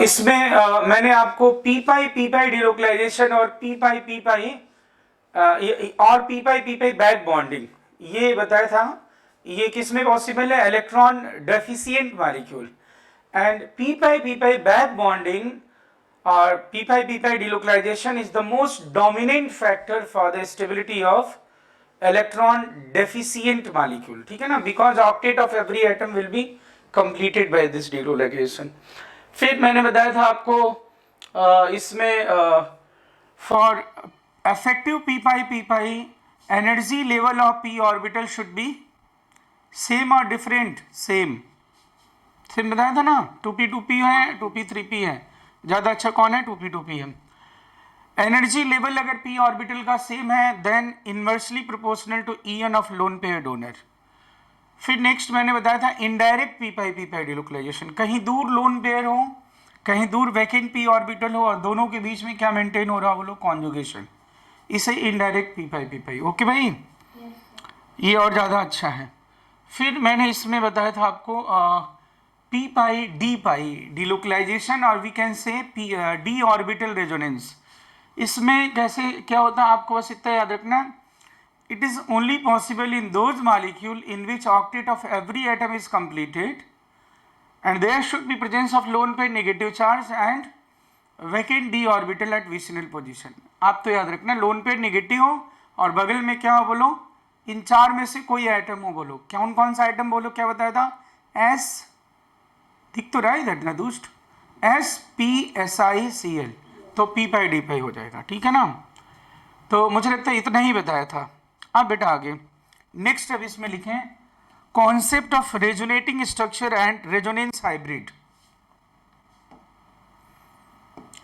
इसमें मैंने आपको पी पाई डिलोकलाइजेशन और पी पाई बैक बॉन्डिंग ये बताया था। ये किस में पॉसिबल है? Electron deficient molecule. And p pi back bonding और p pi delocalisation is the most dominant factor for the stability of electron deficient molecule. ठीक है ना, because octet of every atom will be completed by this delocalisation. फिर मैंने बताया था आपको इसमें for effective p pi energy level of p orbital should be same or different? same बताया था ना, 2p है, 2p 3p है, ज़्यादा अच्छा कौन है? 2p है। एनर्जी लेवल अगर p ऑर्बिटल का सेम है then inversely proportional to EN of lone pair donor. फिर नेक्स्ट मैंने बताया था इनडायरेक्ट p पाई डिलोकलाइजेशन, कहीं दूर लोन पेयर हो, कहीं दूर वैकेंट p ऑर्बिटल हो और दोनों के बीच में क्या मेंटेन हो रहा हो? कॉन्जुगेशन, इसे इनडायरेक्ट पी पाई। ओके भाई, ये और ज़्यादा अच्छा है। फिर मैंने इसमें बताया था आपको पी पाई डिलोकलाइजेशन और we can say D orbital resonance. इसमें कैसे क्या होता है आपको बस इतना याद रखना, it is only possible in those molecule in which octet of every atom is completed and there should be presence of lone pair negative charge and vacant D orbital at vicinal position. आप तो याद रखना loan pair negative हो और बगल में क्या हो बोलो? इन चार में से कोई आइटम हो बोलो। कौन सा आइटम बोलो? क्या बताया था? एस, दिख तो रहा है इधर ना दोस्त, SpSiCl, तो पी पाई डी पाई हो जाएगा। ठीक है ना, तो मुझे लगता है इतना ही बताया था। अब बेटा आगे नेक्स्ट अब इसमें लिखें concept of resonating structure and resonance hybrid.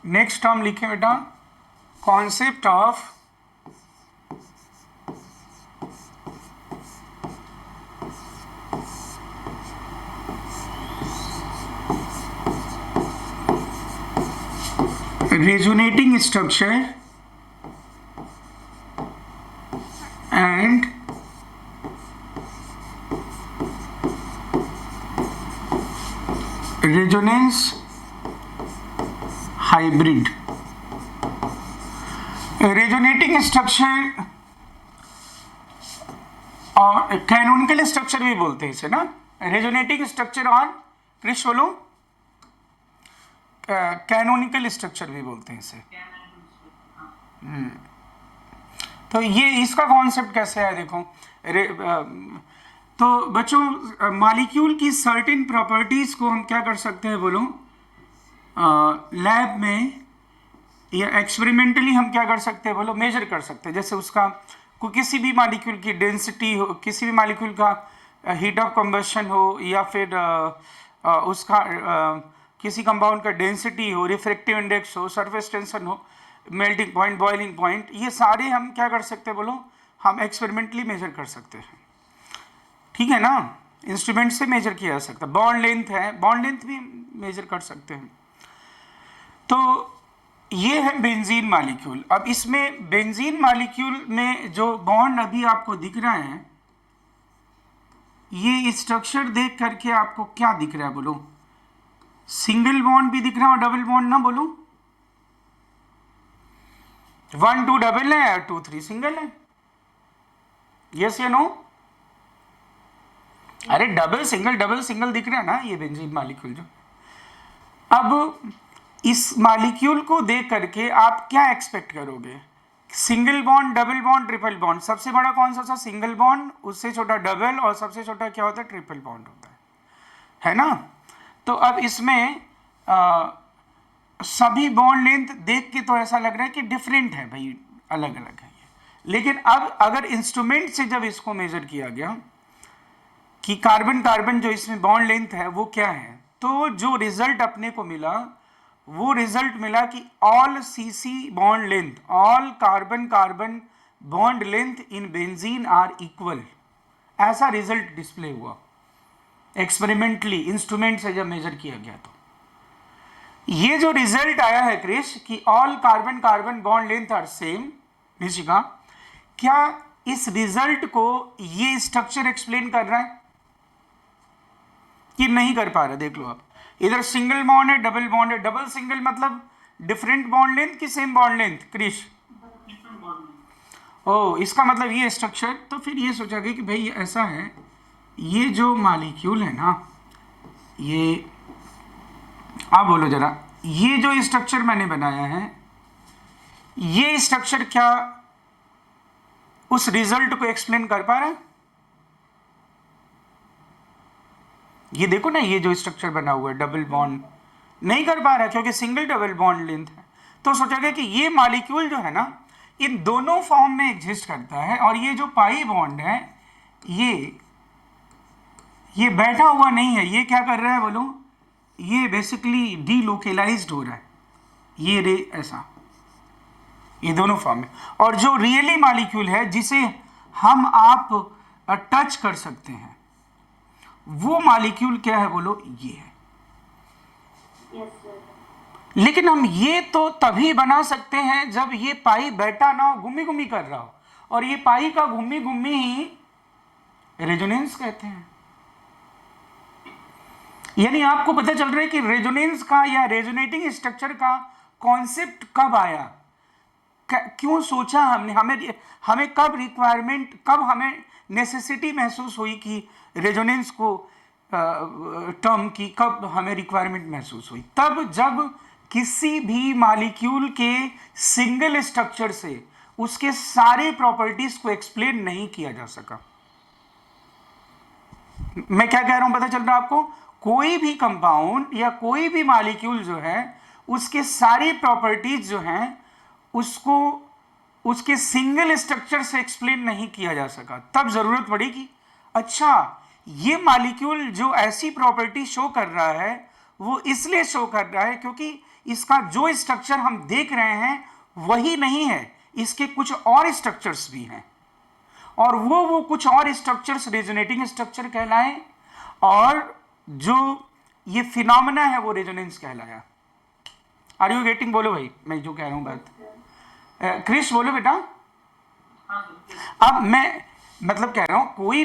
Next हम लिखें बेटा concept of resonating structure and resonance hybrid. Resonating structure और कैनोनिकल स्ट्रक्चर भी बोलते हैं इसे ना, रेजोनेटिंग स्ट्रक्चर और क्रिश बोलो कैनोनिकल स्ट्रक्चर भी बोलते हैं इसे। तो ये इसका कॉन्सेप्ट कैसे है देखो। तो बच्चों मॉलिक्यूल की सर्टेन प्रॉपर्टीज को हम क्या कर सकते हैं बोलो, लैब में या एक्सपेरिमेंटली हम क्या कर सकते हैं बोलो, मेजर कर सकते हैं। जैसे उसका किसी भी मॉलिक्यूल की डेंसिटी हो, किसी भी मॉलिक्यूल का हीट ऑफ कंबशन हो, या फिर उसका किसी कंपाउंड का डेंसिटी हो, रिफ्रैक्टिव इंडेक्स हो, सरफेस टेंशन हो, मेल्टिंग पॉइंट, बॉइलिंग पॉइंट, ये सारे हम क्या कर सकते हैं बोलो, हम एक्सपेरिमेंटली मेजर कर सकते हैं। ठीक है ना, इंस्ट्रूमेंट से मेजर किया जा सकता है। बॉन्ड लेंथ है, बॉन्ड लेंथ भी मेजर कर सकते हैं। तो ये है बेंजीन मॉलिक्यूल। अब इसमें बेंजीन मॉलिक्यूल में जो बॉन्ड अभी आपको दिख रहा है, ये स्ट्रक्चर देख करके आपको क्या दिख रहा है बोलो? सिंगल बॉन्ड भी दिख रहा है और डबल बॉन्ड ना बोलो। 1 2 डबल है और 2 3 सिंगल है। यस या नो? अरे डबल सिंगल दिख रहा है ना ये बेंजीन मॉलिक्यूल जो। अब इस मॉलिक्यूल को देख करके आप क्या एक्सपेक्ट करोगे? Single bond, double bond, triple bond. सबसे बड़ा कौन सा? सिंगल बॉन्ड, उससे छोटा डबल, और सबसे छोटा क्या होता है? ट्रिपल बॉन्ड होता है ना। तो अब इसमें सभी बॉन्ड लेंथ देख के तो ऐसा लग रहा है कि डिफरेंट है भाई, अलग अलग है ये। लेकिन अब अगर इंस्ट्रूमेंट से जब इसको मेजर किया गया कि कार्बन कार्बन जो इसमें बॉन्ड लेंथ है वो क्या है, तो जो रिजल्ट अपने को मिला वो रिजल्ट मिला कि all CC bond length, all carbon carbon bond length in benzene are equal. ऐसा रिजल्ट डिस्प्ले हुआ एक्सपेरिमेंटली, इंस्ट्रूमेंट से जब मेजर किया गया। तो ये जो रिजल्ट आया है क्रिश कि all carbon carbon bond length are same, Nishika, क्या इस रिजल्ट को ये स्ट्रक्चर एक्सप्लेन कर रहा है कि नहीं कर पा रहा? देख लो आप, इधर सिंगल बॉन्ड है, डबल बॉन्ड है। डबल सिंगल मतलब डिफरेंट बॉन्ड लेंथ कि सेम बॉन्ड लेंथ क्रिश? ओ, इसका मतलब ये स्ट्रक्चर। तो फिर ये सोचा गया कि भाई ऐसा है, ये जो मॉलिक्यूल है ना, ये आप बोलो जरा, ये जो स्ट्रक्चर मैंने बनाया है, ये स्ट्रक्चर क्या उस रिजल्ट को एक्सप्लेन कर पा रहा है? ये देखो ना, ये जो स्ट्रक्चर बना हुआ है डबल बॉन्ड, नहीं कर पा रहा है क्योंकि सिंगल डबल बॉन्ड लेंथ है। तो सोचा गया कि ये मॉलिक्यूल जो है ना, इन दोनों फॉर्म में एग्जिस्ट करता है, और ये जो पाई बॉन्ड है, ये बैठा हुआ नहीं है, ये क्या कर रहा है बोलो, ये बेसिकली डीलोकेलाइज्ड हो रहा है, ये रे ऐसा, ये दोनों फॉर्म में। और जो रियली मॉलिक्यूल है जिसे हम आप टच कर सकते हैं, वो मॉलिक्यूल क्या है बोलो, ये है। लेकिन हम ये तो तभी बना सकते हैं जब ये पाई बैठा ना हो, घूमी घूमी कर रहा हो, और ये पाई का घूमी घूमी ही रेजोनेंस कहते हैं। यानी आपको पता चल रहा है कि रेजोनेंस का या रेजोनेटिंग स्ट्रक्चर का कॉन्सेप्ट कब आया, क्यों सोचा हमने, हमें कब रिक्वायरमेंट, कब हमें नेसेसिटी महसूस हुई कि रेजोनेंस को टर्म की कब हमें रिक्वायरमेंट महसूस हुई? तब जब किसी भी मॉलिक्यूल के सिंगल स्ट्रक्चर से उसके सारे प्रॉपर्टीज को एक्सप्लेन नहीं किया जा सका। मैं क्या कह रहा हूं पता चल रहा है आपको? कोई भी कंपाउंड या कोई भी मॉलिक्यूल जो है, उसके सारी प्रॉपर्टीज जो हैं, उसको उसके सिंगल स्ट्रक्चर से एक्सप्लेन नहीं किया जा सका। तब जरूरत पड़ेगी, अच्छा ये मॉलिक्यूल जो ऐसी प्रॉपर्टी शो कर रहा है, वो इसलिए शो कर रहा है क्योंकि इसका जो स्ट्रक्चर हम देख रहे हैं वही नहीं है, इसके कुछ और स्ट्रक्चर्स भी हैं, और वो कुछ और स्ट्रक्चर्स रेजोनेटिंग स्ट्रक्चर कहलाए, और जो ये फिनोमेना है वो रेजोनेंस कहलाया। Are you getting? बोलो भाई, मैं जो कह रहा हूं बात। क्रिश बोलो बेटा। अब मैं मतलब कह रहा हूं, कोई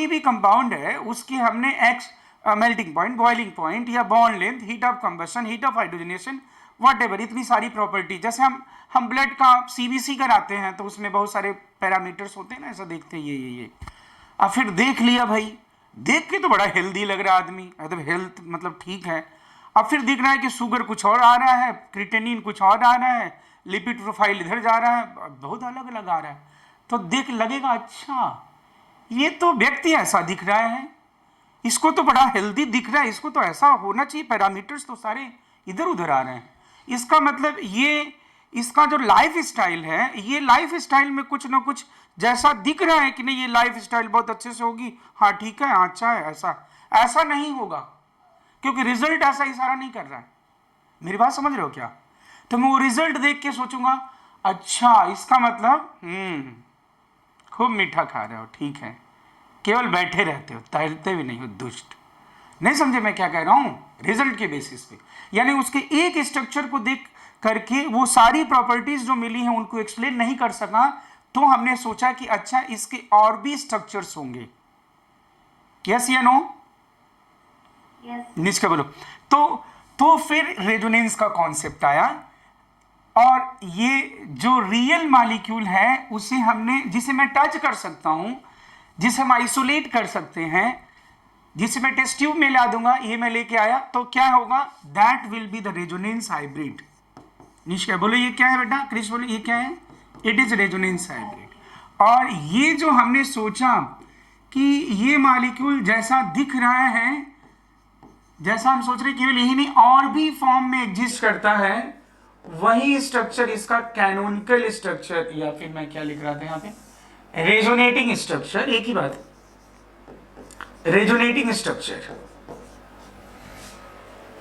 भी कंपाउंड है, उसकी हमने एक्स मेल्टिंग पॉइंट, बॉइलिंग पॉइंट, या bond length, heat of combustion, heat of hydrogenation, whatever, इतनी सारी प्रॉपर्टी। जैसे हम ब्लड का सीबीसी कराते हैं तो उसमें बहुत सारे पैरामीटर्स होते हैं ना, ऐसा देखते हैं ये। अब फिर देख लिया भाई, देख के तो बड़ा हेल्दी लग रहा है आदमी, मतलब हेल्थ मतलब ठीक है। अब फिर दिख रहा है कि शुगर कुछ और आ रहा है, क्रिटेनिन कुछ और आ रहा है, लिपिड प्रोफाइल इधर जा रहा है, बहुत अलग अलग आ रहा है। तो देख लगेगा अच्छा ये तो व्यक्ति ऐसा दिख रहा है, इसको तो बड़ा हेल्दी दिख रहा है, इसको तो ऐसा होना चाहिए, पैरामीटर्स तो सारे इधर उधर आ रहे हैं। इसका मतलब ये इसका जो लाइफ स्टाइल है, ये लाइफ स्टाइल में कुछ ना कुछ जैसा दिख रहा है कि नहीं, ये लाइफ स्टाइल बहुत अच्छे से होगी, हाँ ठीक है, हाँ अच्छा है, ऐसा नहीं होगा, क्योंकि रिजल्ट ऐसा इशारा नहीं कर रहा है। मेरी बात समझ रहे हो क्या? तो मैं वो रिजल्ट देख के सोचूंगा अच्छा इसका मतलब खूब मीठा खा रहे हो, ठीक है, केवल बैठे रहते हो, तैरते भी नहीं हो, दुष्ट। नहीं समझे मैं क्या कह रहा हूं? रिजल्ट के बेसिस पे, यानी उसके एक स्ट्रक्चर को देख करके वो सारी प्रॉपर्टीज जो मिली हैं उनको एक्सप्लेन नहीं कर सका, तो हमने सोचा कि अच्छा इसके और भी स्ट्रक्चर्स होंगे। यस या नो? निष्का बोलो। तो फिर रेजोनेंस का कॉन्सेप्ट आया, और ये जो रियल मॉलिक्यूल है उसे हमने, जिसे मैं टच कर सकता हूं, जिसे हम आइसोलेट कर सकते हैं, जिसे मैं टेस्ट ट्यूब में ला दूंगा, ये मैं लेके आया, तो क्या होगा? That will be the resonance hybrid. Nishka बोलो ये क्या है बेटा? क्रिश बोलो ये क्या है? It is resonance hybrid. और ये जो हमने सोचा कि ये मॉलिक्यूल जैसा दिख रहा है, जैसा हम सोच रहे केवल यही नहीं और भी फॉर्म में एग्जिस्ट करता है, वही स्ट्रक्चर इसका कैनोनिकल स्ट्रक्चर, या फिर मैं क्या लिख रहा था यहाँ पे, रेजोनेटिंग स्ट्रक्चर, एक ही बात, रेजोनेटिंग स्ट्रक्चर।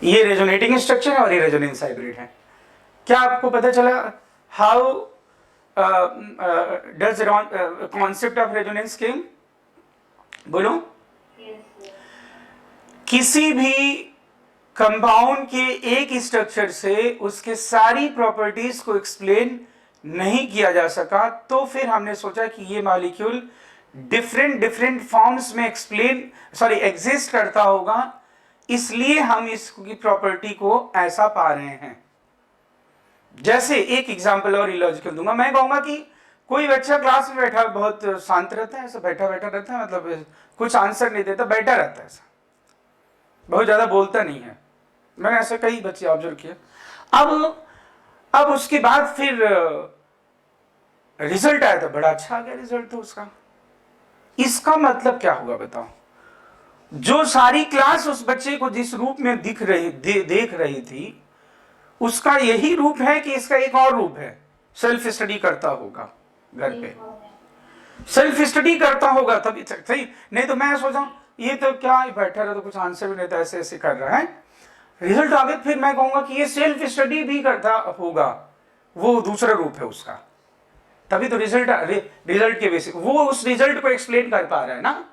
ये रेजोनेटिंग स्ट्रक्चर है और ये रेजोनेंस हाइब्रिड है। क्या आपको पता चला how does concept of resonance came? बोलो। किसी भी कंपाउंड के एक स्ट्रक्चर से उसके सारी प्रॉपर्टीज को एक्सप्लेन नहीं किया जा सका, तो फिर हमने सोचा कि ये मॉलिक्यूल डिफरेंट फॉर्म्स में एग्जिस्ट करता होगा, इसलिए हम इसकी प्रॉपर्टी को ऐसा पा रहे हैं। जैसे एक एग्जांपल और इलॉजिकल दूंगा, मैं कहूंगा कि कोई बच्चा क्लास में बैठा बहुत शांत रहता है, ऐसा बैठा बैठा रहता है, मतलब कुछ आंसर नहीं देता, बैठा रहता है, ऐसा बहुत ज्यादा बोलता नहीं है। मैंने ऐसे कई बच्चे ऑब्जर्व किए। अब उसके बाद फिर रिजल्ट आया तो बड़ा अच्छा आ गया रिजल्ट तो उसका। इसका मतलब क्या होगा बताओ? जो सारी क्लास उस बच्चे को जिस रूप में देख रही थी, उसका यही रूप है कि इसका एक और रूप है, सेल्फ स्टडी करता होगा घर पे, सेल्फ स्टडी करता होगा तभी सही। नहीं तो मैं सोचा ये तो क्या बैठा रहा तो कुछ आंसर भी नहीं था, ऐसे ऐसे कर रहा है। रिजल्ट आ गया, फिर मैं कहूंगा कि ये सेल्फ स्टडी भी करता होगा, वो दूसरा रूप है उसका, तभी तो रिजल्ट के बेसिस वो उस रिजल्ट को एक्सप्लेन कर पा रहा है ना।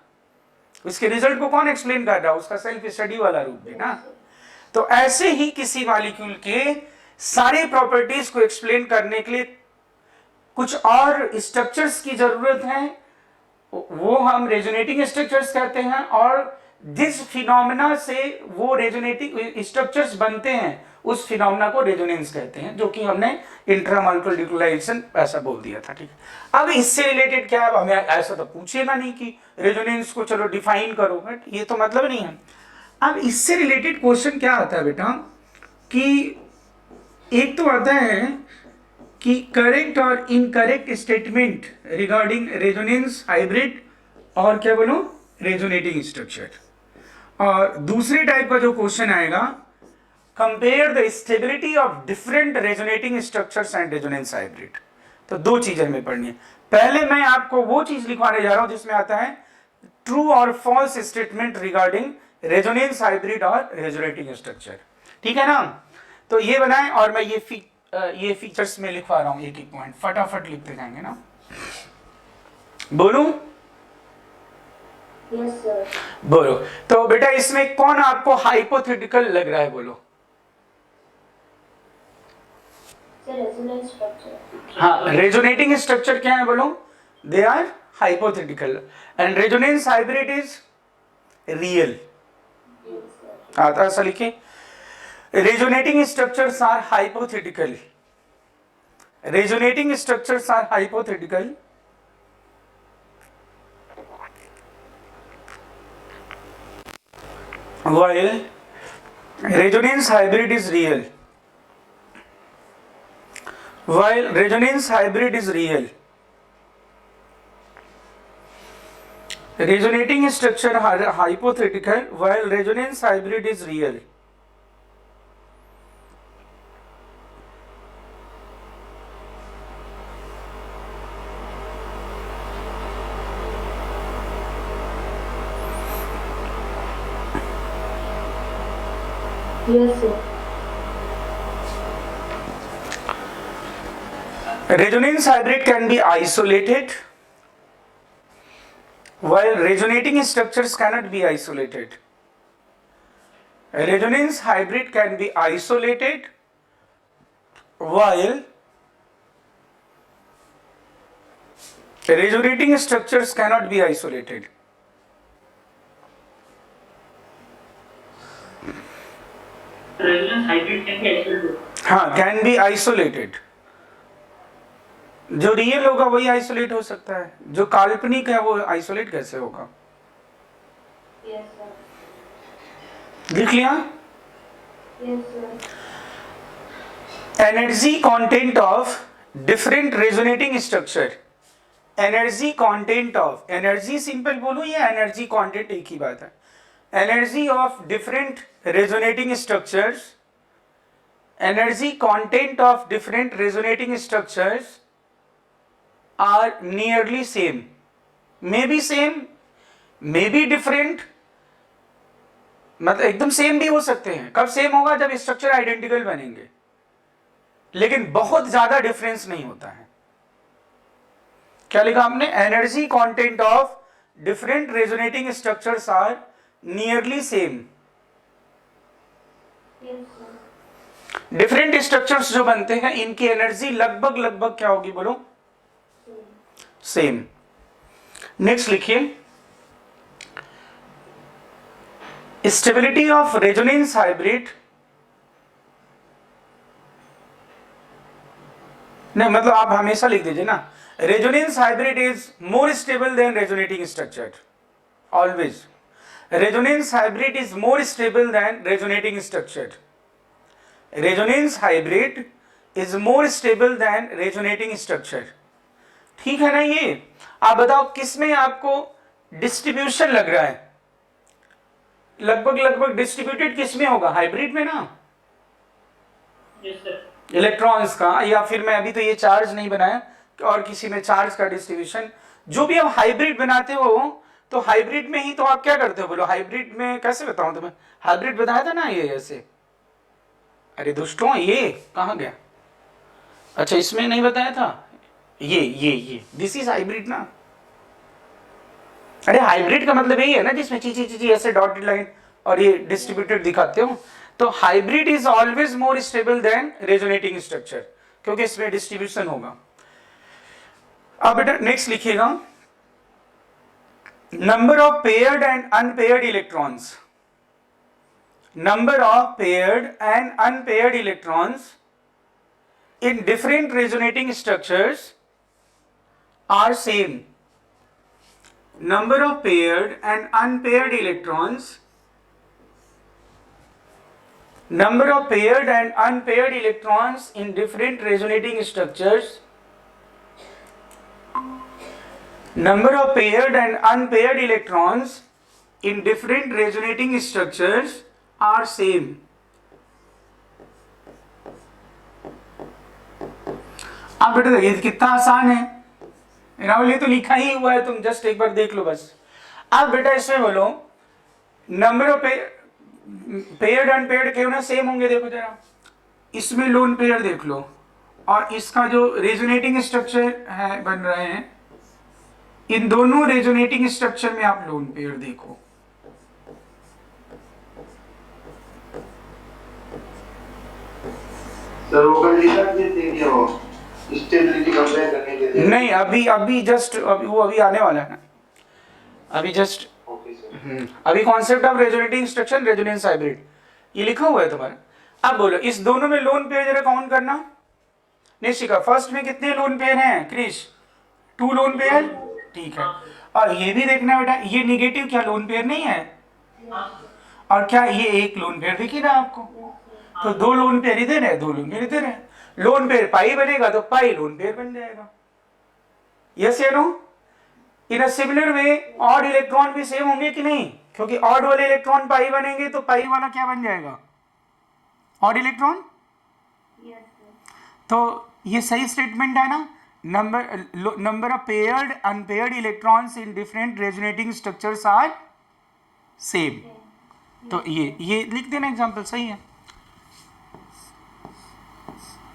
उसके रिजल्ट को कौन एक्सप्लेन कर रहा है? उसका सेल्फ स्टडी वाला रूप भी ना। तो ऐसे ही किसी मॉलिक्यूल के सारे प्रॉपर्टीज को एक्सप्लेन करने के लिए कुछ और स्ट्रक्चर्स की जरूरत है, वो हम रेजोनेटिंग स्ट्रक्चर्स कहते हैं। और जिस फिनोमेना से वो रेजोनेटिंग स्ट्रक्चर्स बनते हैं उस फिनोमेना को रेजोनेंस कहते हैं, जो कि हमने इंट्रामॉलिक्यूलर न्यूक्लियोलाइजेशन ऐसा बोल दिया था। ठीक, अब इससे रिलेटेड क्या है, हमें ऐसा तो पूछेगा नहीं कि रेजोनेंस को चलो डिफाइन करो, बट ये तो मतलब नहीं है। अब इससे रिलेटेड क्वेश्चन क्या आता है बेटा कि एक तो आता है कि करेक्ट और incorrect statement regarding resonance hybrid और क्या बोलो रेजोनेटिंग स्ट्रक्चर। और दूसरे टाइप का जो क्वेश्चन आएगा, compare the stability of different resonating structures and resonance hybrid. तो दो चीजें हमें पढ़नी है। पहले मैं आपको वो चीज लिखवाने जा रहा हूं जिसमें आता है ट्रू और false statement regarding resonance hybrid और रेजोनेटिंग स्ट्रक्चर। ठीक है ना? तो ये बनाएं और मैं ये फीचर्स में लिखवा रहा हूं, एक एक पॉइंट फटाफट लिखते जाएंगे ना। बोलूं? Yes sir. बोलो। तो बेटा इसमें कौन आपको हाइपोथेटिकल लग रहा है? बोलो। Resonance structure. हाँ, रेजोनेटिंग स्ट्रक्चर क्या है? बोलो। They are hypothetical and resonance hybrid is real. आता ऐसा लिखे, resonating structures are hypothetical, resonating structures are hypothetical while resonance hybrid is real. While resonance hybrid is real, resonating structure are hypothetical while resonance hybrid is real. Yes sir. Resonance hybrid can be isolated while resonating structures cannot be isolated. Resonance hybrid can be isolated while resonating structures cannot be isolated. Resonance hybrid can be isolated. हाँ, can be isolated. जो real होगा वही isolate हो सकता है, जो काल्पनिक है वो आइसोलेट कैसे होगा? Yes sir. लिख लिया? Yes sir. Energy content of different resonating structure. Energy content of, energy simple बोलो या एनर्जी कंटेंट एक ही बात है। Energy of different resonating structures, energy content of different resonating structures are nearly same, may be same, may be different, मतलब एकदम same भी हो सकते हैं। कब सेम होगा? जब स्ट्रक्चर आइडेंटिकल बनेंगे, लेकिन बहुत ज्यादा डिफरेंस नहीं होता है। क्या लिखा आपने? Energy content of different resonating structures are nearly same. Yes sir. Different structures जो बनते हैं इनकी एनर्जी लगभग लगभग क्या होगी? बोलो। सेम। नेक्स्ट लिखिए, स्टेबिलिटी ऑफ रेजोनेंस हाइब्रिड, नहीं मतलब आप हमेशा लिख दीजिए ना, resonance hybrid is more stable then resonating structure, always resonance hybrid is more stable then resonating structure, resonance hybrid is more stable then resonating structure. ठीक है ना? ये आप बताओ किसमें आपको डिस्ट्रीब्यूशन लग रहा है, लगभग लगभग डिस्ट्रीब्यूटेड किसमें होगा? हाइब्रिड में ना, Yes, sir. इलेक्ट्रॉन्स का, या फिर मैं अभी तो ये चार्ज नहीं बनाया और किसी में चार्ज का डिस्ट्रीब्यूशन, जो भी आप हाइब्रिड बनाते हो तो हाइब्रिड में ही तो आप क्या करते हो बोलो? हाइब्रिड में कैसे बताऊं तुम्हें? हाइब्रिड बताया था ना ये ऐसे, अरे दुष्टों ये कहाँ गया? अच्छा इसमें नहीं बताया था, ये दिस इज हाइब्रिड ना। अरे हाइब्रिड का मतलब यही है ना जिसमें ची ची ची ची ऐसे डॉटेड लाइन और ये डिस्ट्रीब्यूटेड दिखाते हो। तो hybrid is always more stable then resonating structure, क्योंकि इसमें डिस्ट्रीब्यूशन होगा। अब बेटा नेक्स्ट लिखिएगा, number of paired and unpaired electrons, number of paired and unpaired electrons in different resonating structures are same. Number of paired and unpaired electrons, number of paired and unpaired electrons in different resonating structures, number of paired and unpaired electrons in different resonating structures are same. आप बेटा देखिए कितना आसान है राहुल, ये तो लिखा ही हुआ है, तुम जस्ट एक बार देख लो बस। आप बेटा इसमें बोलो नंबर ऑफ पेयर्ड अनपेयर्ड क्यों ना सेम होंगे? देखो जरा, इसमें लोन पेयर देख लो और इसका जो रेजोनेटिंग स्ट्रक्चर है बन रहे हैं, इन दोनों रेजोनेटिंग स्ट्रक्चर में आप लोन पेयर देखो। सर वो कंडीशन भी देखिए, वो स्टेबिलिटी कंपेयर करने के लिए नहीं अभी जस्ट वो अभी आने वाला है ना, अभी जस्ट ओके सर। अभी concept of resonating structure, resonance hybrid ये लिखा हुआ है तुम्हारा। अब बोलो इस दोनों में लोन पेयर जरा काउंट करना। निशिका फर्स्ट में कितने लोन पेयर हैं क्रिश? 2 लोन पेयर, ठीक है। और ये भी देखना बेटा, ये निगेटिव क्या लोन पेयर नहीं है? और क्या ये एक लोन पेयर दिखी ना आपको? तो 2 लोन पेयर इधर है, 2 लोन पेयर इधर है। लोन पेयर पाई बनेगा तो पाई लोन पेयर बन जाएगा। यस या no? In a similar way odd electron भी सेम होंगे कि नहीं? क्योंकि ऑड वाले इलेक्ट्रॉन पाई बनेंगे तो पाई वाला क्या बन जाएगा? Odd electron. Yes, sir. तो ये सही स्टेटमेंट है ना? Number of paired unpaired electrons in different resonating structures are same. तो ये लिख देना, एग्जांपल सही है।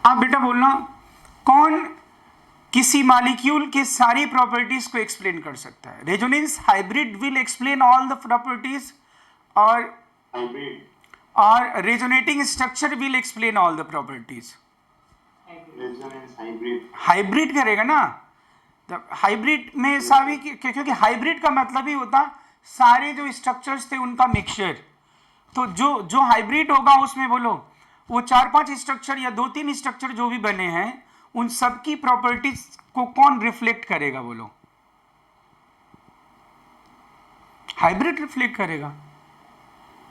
आप बेटा बोलना कौन किसी मॉलिक्यूल के सारी प्रॉपर्टीज को एक्सप्लेन कर सकता है? Resonance hybrid will explain all the properties और resonating structure will explain all the properties. Resonance hybrid hybrid करेगा ना, हाइब्रिड में सभी, क्योंकि हाइब्रिड का मतलब ही होता सारे जो स्ट्रक्चर्स थे उनका मिक्सचर। तो जो हाइब्रिड होगा उसमें बोलो वो 4-5 स्ट्रक्चर या 2-3 स्ट्रक्चर जो भी बने हैं उन सबकी प्रॉपर्टीज को कौन रिफ्लेक्ट करेगा? बोलो हाइब्रिड रिफ्लेक्ट करेगा।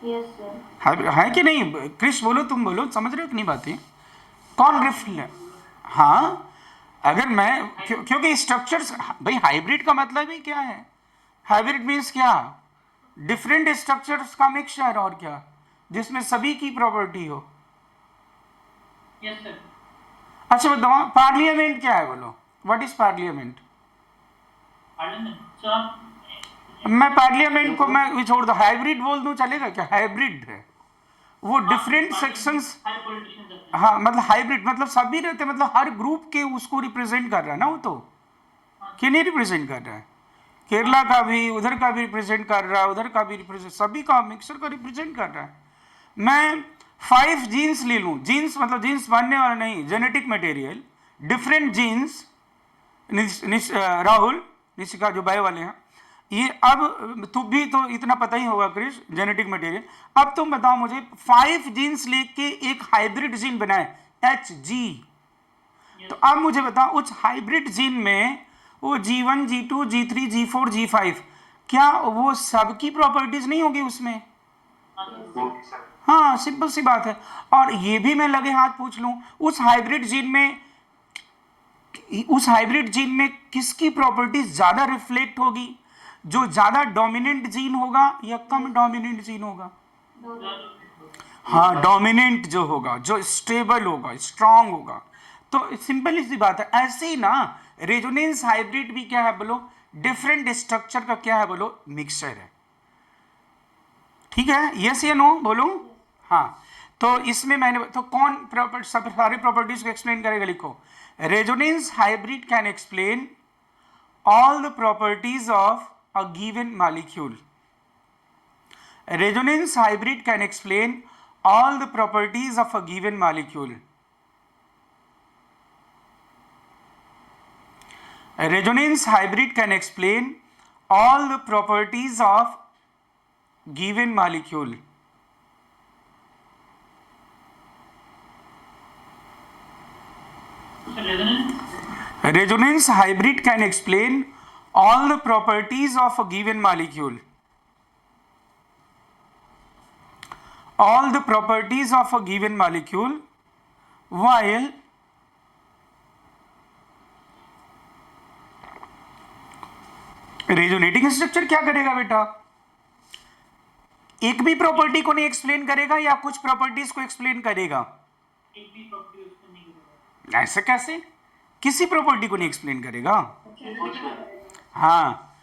Yes, sir. है कि नहीं? क्रिश बोलो, तुम बोलो, समझ रहे हो कि नहीं बातें? कौन रिफ्लेक्ट? हाँ, अगर मैं क्योंकि स्ट्रक्चर्स, भाई हाइब्रिड का मतलब ही क्या है? हाइब्रिड मीन्स क्या? डिफरेंट स्ट्रक्चर्स का मिक्सचर, और क्या? जिसमें सभी की प्रॉपर्टी हो। Yes, sir. अच्छा बताओ पार्लियामेंट क्या है? बोलो what is parliament? Parliament. So आप मैं पार्लियामेंट को मैं छोड़ दो, हाइब्रिड बोल दूं चलेगा क्या? हाइब्रिड है वो डिफरेंट सेक्शंस। हर पॉलिटिशियन करते हैं। हाँ मतलब हाइब्रिड मतलब सभी रहते, मतलब हर ग्रुप के उसको रिप्रेजेंट कर रहा है ना वो, तो कि नहीं रिप्रेजेंट कर रहा है? केरला का भी, उधर का भी रिप्रेजेंट कर रहा है, उधर का भी रिप्रेजेंट, सभी का मिक्सर का रिप्रेजेंट कर रहा है। मैं 5 जीन्स ले लूँ, जीन्स मतलब जीन्स बनने वाला नहीं, genetic material, different genes, Rahul Nishika जो बायो वाले हैं, ये अब तुम भी तो इतना पता ही होगा क्रिश, जेनेटिक मटेरियल। अब तुम बताओ मुझे 5 जीन्स लेके एक हाइब्रिड जीन बनाए HG, तो अब मुझे बताओ उस हाइब्रिड जीन में वो G1 G2 G3 G4 G5 क्या वो सबकी प्रॉपर्टीज नहीं होगी उसमें? हाँ, सिंपल सी बात है। और ये भी मैं लगे हाथ पूछ लूं, उस हाइब्रिड जीन में किसकी प्रॉपर्टीज ज्यादा रिफ्लेक्ट होगी? जो ज्यादा डोमिनेंट जीन होगा या कम डोमिनेंट जीन होगा? हाँ, डोमिनेंट जो होगा, जो स्टेबल होगा, स्ट्रांग होगा। तो सिंपल सी बात है। ऐसे ही ना रेजोनेंस हाइब्रिड भी क्या है बोलो? डिफरेंट स्ट्रक्चर का क्या है बोलो? मिक्सचर है। ठीक है, यस या नो बोलो? हाँ, तो इसमें मैंने तो कौन सब सारी प्रॉपर्टीज को एक्सप्लेन करेगा? लिखो, resonance hybrid can explain all the properties of a given molecule. A resonance hybrid can explain all the properties of a given molecule. A resonance hybrid can explain all the properties of given molecule. A resonance hybrid can explain all the properties of a given molecule. All the properties of a given molecule while resonating structure क्या करेगा बेटा? एक भी property को नहीं explain करेगा या कुछ प्रॉपर्टीज को एक्सप्लेन करेगा? ऐसे कैसे? किसी प्रॉपर्टी को नहीं एक्सप्लेन करेगा। हाँ,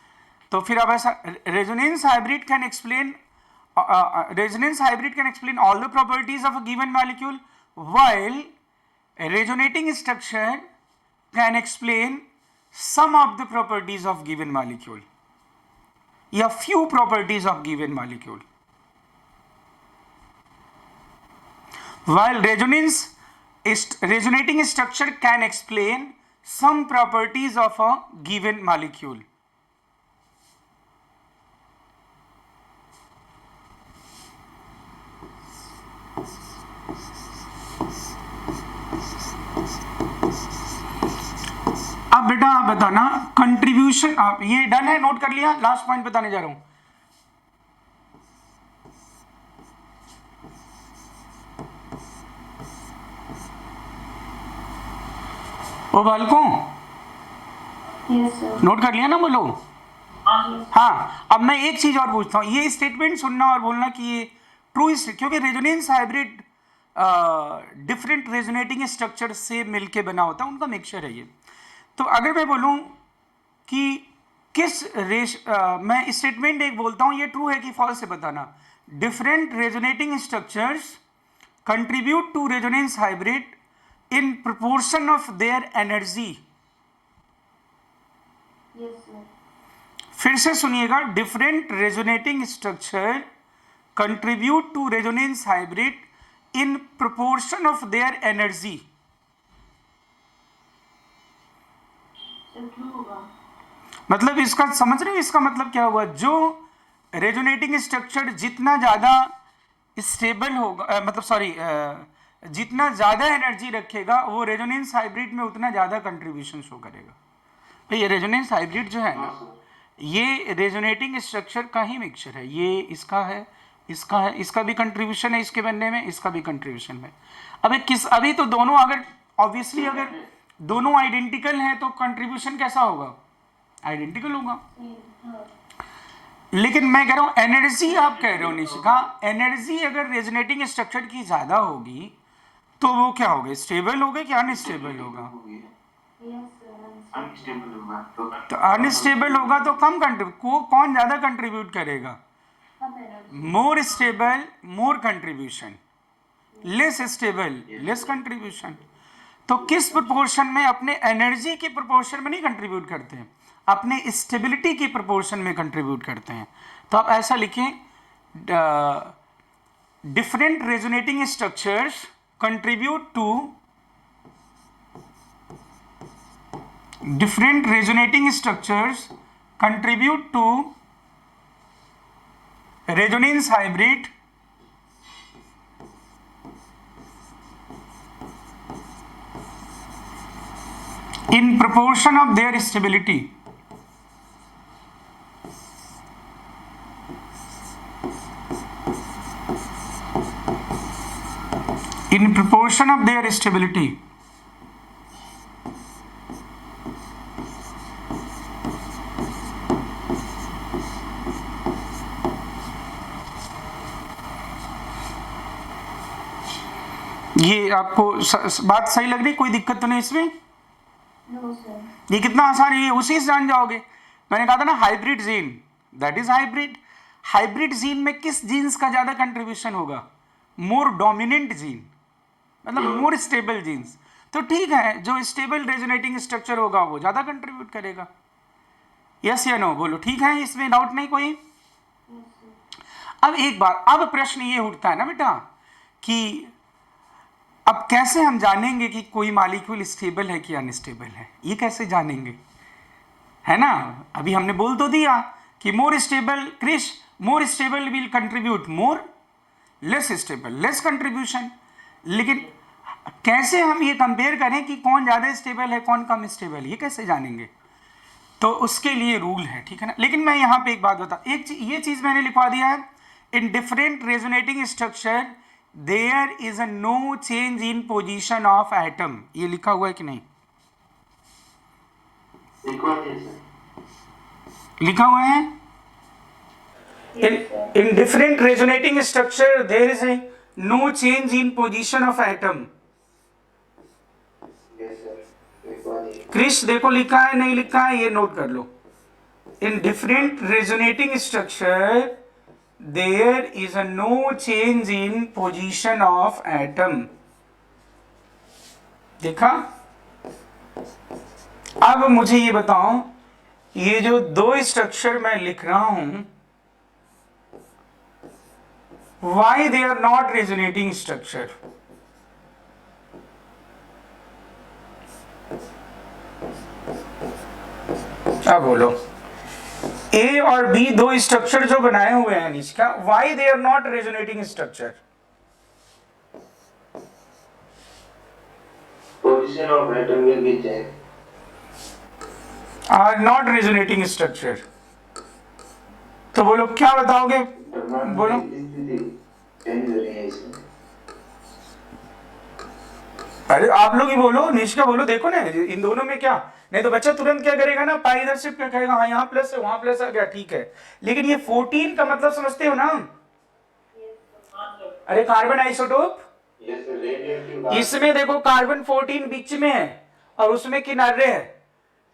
तो फिर अब ऐसा resonance hybrid can explain all the properties of a given molecule while resonating structure can explain some of the properties of given molecule या few properties of given molecule. While resonating structure can explain some properties of a given molecule. अब बेटा आप बताना contribution, आप ये done है, note कर लिया? लास्ट पॉइंट बताने जा रहा हूं। ओ बालकों, Yes, sir. नोट कर लिया ना? बोलो। हाँ, अब मैं एक चीज और पूछता हूं, ये स्टेटमेंट सुनना और बोलना कि ये ट्रू, क्योंकि resonance hybrid different resonating structure से मिलके बना होता है, उनका मिक्सचर है ये। तो अगर मैं बोलूं कि मैं स्टेटमेंट एक बोलता हूं, ये ट्रू है कि फॉल्स है बताना। Different resonating structures contribute to resonance hybrid in proportion of their energy. Yes, sir. फिर से सुनिएगा, different resonating structure contribute to resonance hybrid in proportion of their energy. Sir, true होगा। मतलब इसका समझ रहे हो, इसका मतलब क्या हुआ? जो रेजोनेटिंग स्ट्रक्चर जितना ज्यादा स्टेबल होगा, मतलब सॉरी, जितना ज्यादा एनर्जी रखेगा वो रेजोनेंस हाइब्रिड में उतना ज्यादा कंट्रीब्यूशन शो करेगा। तो ये रेजोनेंस हाइब्रिड जो है ना, ये रेजोनेटिंग स्ट्रक्चर का ही मिक्सचर है। ये इसका है, इसका है, इसका भी कंट्रीब्यूशन है इसके बनने में, इसका भी कंट्रीब्यूशन है। अभी तो दोनों, अगर ऑब्वियसली अगर दोनों आइडेंटिकल हैं तो कंट्रीब्यूशन कैसा होगा? आइडेंटिकल होगा। लेकिन मैं कह रहा हूं एनर्जी, आप कह रहे हो निशिका, एनर्जी अगर रेजोनेटिंग स्ट्रक्चर की ज्यादा होगी तो वो क्या होगा? स्टेबल होगा कि अनस्टेबल होगा? Yes, sir. अनस्टेबल होगा तो अनस्टेबल होगा तो कम कौन ज्यादा कंट्रीब्यूट करेगा? कम energy. मोर स्टेबल मोर contribution, less stable less contribution. तो किस प्रोपोर्शन में? अपने एनर्जी के प्रोपोर्शन में नहीं कंट्रीब्यूट करते हैं, अपने स्टेबिलिटी की प्रोपोर्शन में कंट्रीब्यूट करते हैं। तो आप ऐसा लिखें, different resonating structures contribute to different resonating structures contribute to resonance hybrid in proportion of their stability. In proportion of their stability. ये आपको बात सही लग रही, कोई दिक्कत तो नहीं इसमें? No sir. ये कितना आसान है, ये उसी से जान जाओगे। मैंने कहा था ना hybrid gene, that is hybrid. Hybrid gene में किस जीन्स का ज्यादा कंट्रीब्यूशन होगा? मोर डोमिनेंट जीन, मतलब मोर स्टेबल जीन्स। तो ठीक है, जो स्टेबल रेजोनेटिंग स्ट्रक्चर होगा वो ज्यादा कंट्रीब्यूट करेगा। यस या नो बोलो, ठीक है, इसमें डाउट नहीं कोई? अब एक बार, अब प्रश्न ये उठता है ना बेटा कि अब कैसे हम जानेंगे कि कोई मॉलिक्यूल स्टेबल है कि अनस्टेबल है? ये कैसे जानेंगे, है ना? अभी हमने बोल तो दिया कि मोर स्टेबल, क्रिश, more stable will contribute more, less stable less contribution. लेकिन कैसे हम ये कंपेयर करें कि कौन ज़्यादा स्टेबल है कौन कम स्टेबल, ये कैसे जानेंगे? तो उसके लिए रूल है, ठीक है ना। लेकिन मैं यहाँ पे एक बात बता, ये चीज़ मैंने लिखवा दिया है, in different resonating structure there is a no change in position of atom. ये लिखा हुआ है कि नहीं? लिखा हुआ है। in different resonating structure there is a no change in position of atom. Krrish देखो लिखा है नहीं लिखा है, ये नोट कर लो। in different resonating structure there is a no change in position of atom. देखा? अब मुझे ये बताओ, ये जो दो स्ट्रक्चर मैं लिख रहा हूं, why they are not resonating structure? अब बोलो, ए और बी दो स्ट्रक्चर जो बनाए हुए हैं इसका, why they are not resonating structure? Position of atom will be changed. Are not resonating structure. तो बोलो क्या बताओगे? बोलो। चेंज हो रही है इसमें। अरे आप लोग ही बोलो, निष्का बोलो, देखो ना इन दोनों में क्या, नहीं तो बच्चा तुरंत क्या करेगा ना, पाई इधर शिफ्ट करेगा, हाँ यहाँ प्लस है वहां प्लस आ गया, ठीक है। लेकिन ये 14 का मतलब समझते हो ना? अरे कार्बन आइसोटोप, इसमें देखो कार्बन 14 बीच में है और उसमें किनारे है।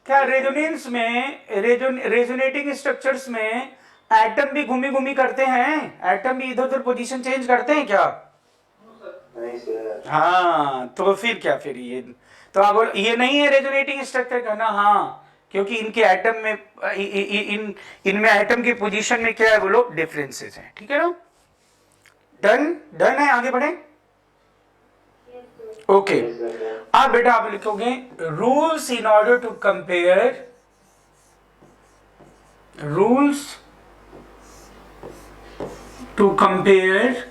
क्या रेजोनेंस में, रेजोनेटिंग स्ट्रक्चर्स में एटम भी घूमी घूमी करते हैं? एटम भी इधर उधर पोजीशन चेंज करते हैं क्या? नहीं सर। हाँ, तो फिर क्या, फिर ये तो आप बोलो ये नहीं है रेजोनेटिंग स्ट्रक्चर का ना? हाँ, क्योंकि इनके एटम में इनमें एटम की पोजीशन में क्या है बोलो, डिफरेंसेस हैं, ठीक है ना? डन? डन है, आगे बढ़े? ओके। अब बेटा आप लिखोगे rules in order to compare, rules to compare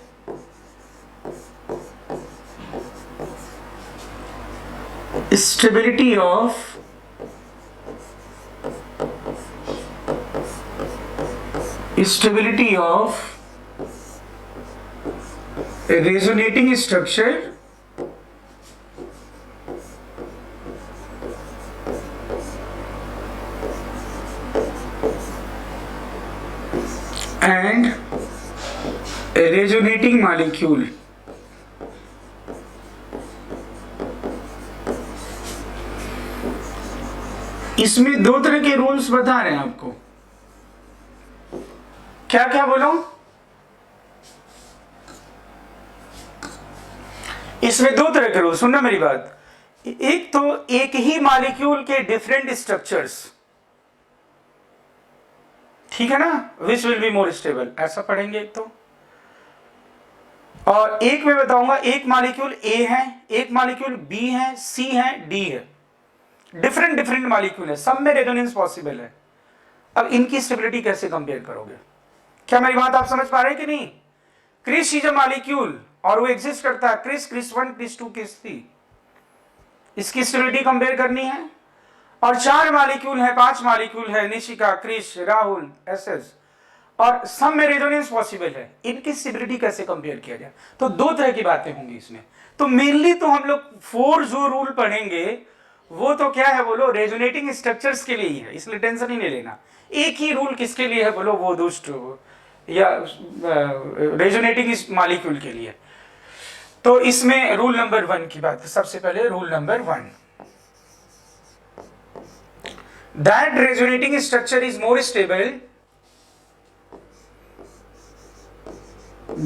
stability of a resonating structure and a resonating molecule. इसमें दो तरह के रूल्स बता रहे हैं आपको। क्या क्या बोलो? इसमें दो तरह के रूल्स, सुनना मेरी बात। एक तो एक ही मॉलिक्यूल के डिफरेंट स्ट्रक्चर्स, ठीक है ना, which will be more stable, ऐसा पढ़ेंगे एक तो। और एक मैं बताऊंगा, एक मॉलिक्यूल ए है, एक मॉलिक्यूल बी है, सी है, डी है, डिफरेंट डिफरेंट मॉलिक्यूल है, सब में रेजोनेंस पॉसिबल है। अब इनकी स्टेबिलिटी कैसे कंपेयर करोगे? क्या मेरी बात आप समझ पा रहे हैं कि नहीं? क्रिस इज अ मॉलिक्यूल और वो एग्जिस्ट करता है, क्रिस 1, क्रिस 2, क्रिस 3, इसकी स्टेबिलिटी कंपेयर करनी है। और 4 मॉलिक्यूल है, 5 मॉलिक्यूल है, निशिका, क्रिस, राहुल, एसएस, और सब में रेजोनेंस पॉसिबल है, इनकी स्टेबिलिटी कैसे कंपेयर किया जाए? तो 2 तरह की बातें होंगी इसमें। तो मेनली तो हम लोग 4 जो रूल पढ़ेंगे वो तो क्या है बोलो, रेजोनेटिंग स्ट्रक्चर्स के लिए ही है, इसलिए टेंशन ही नहीं लेना। एक ही रूल किसके लिए है बोलो, वो दुष्ट या रेजोनेटिंग मॉलिक्यूल के लिए। तो इसमें रूल नंबर 1 की बात है। सबसे पहले rule number 1, that resonating structure is more stable,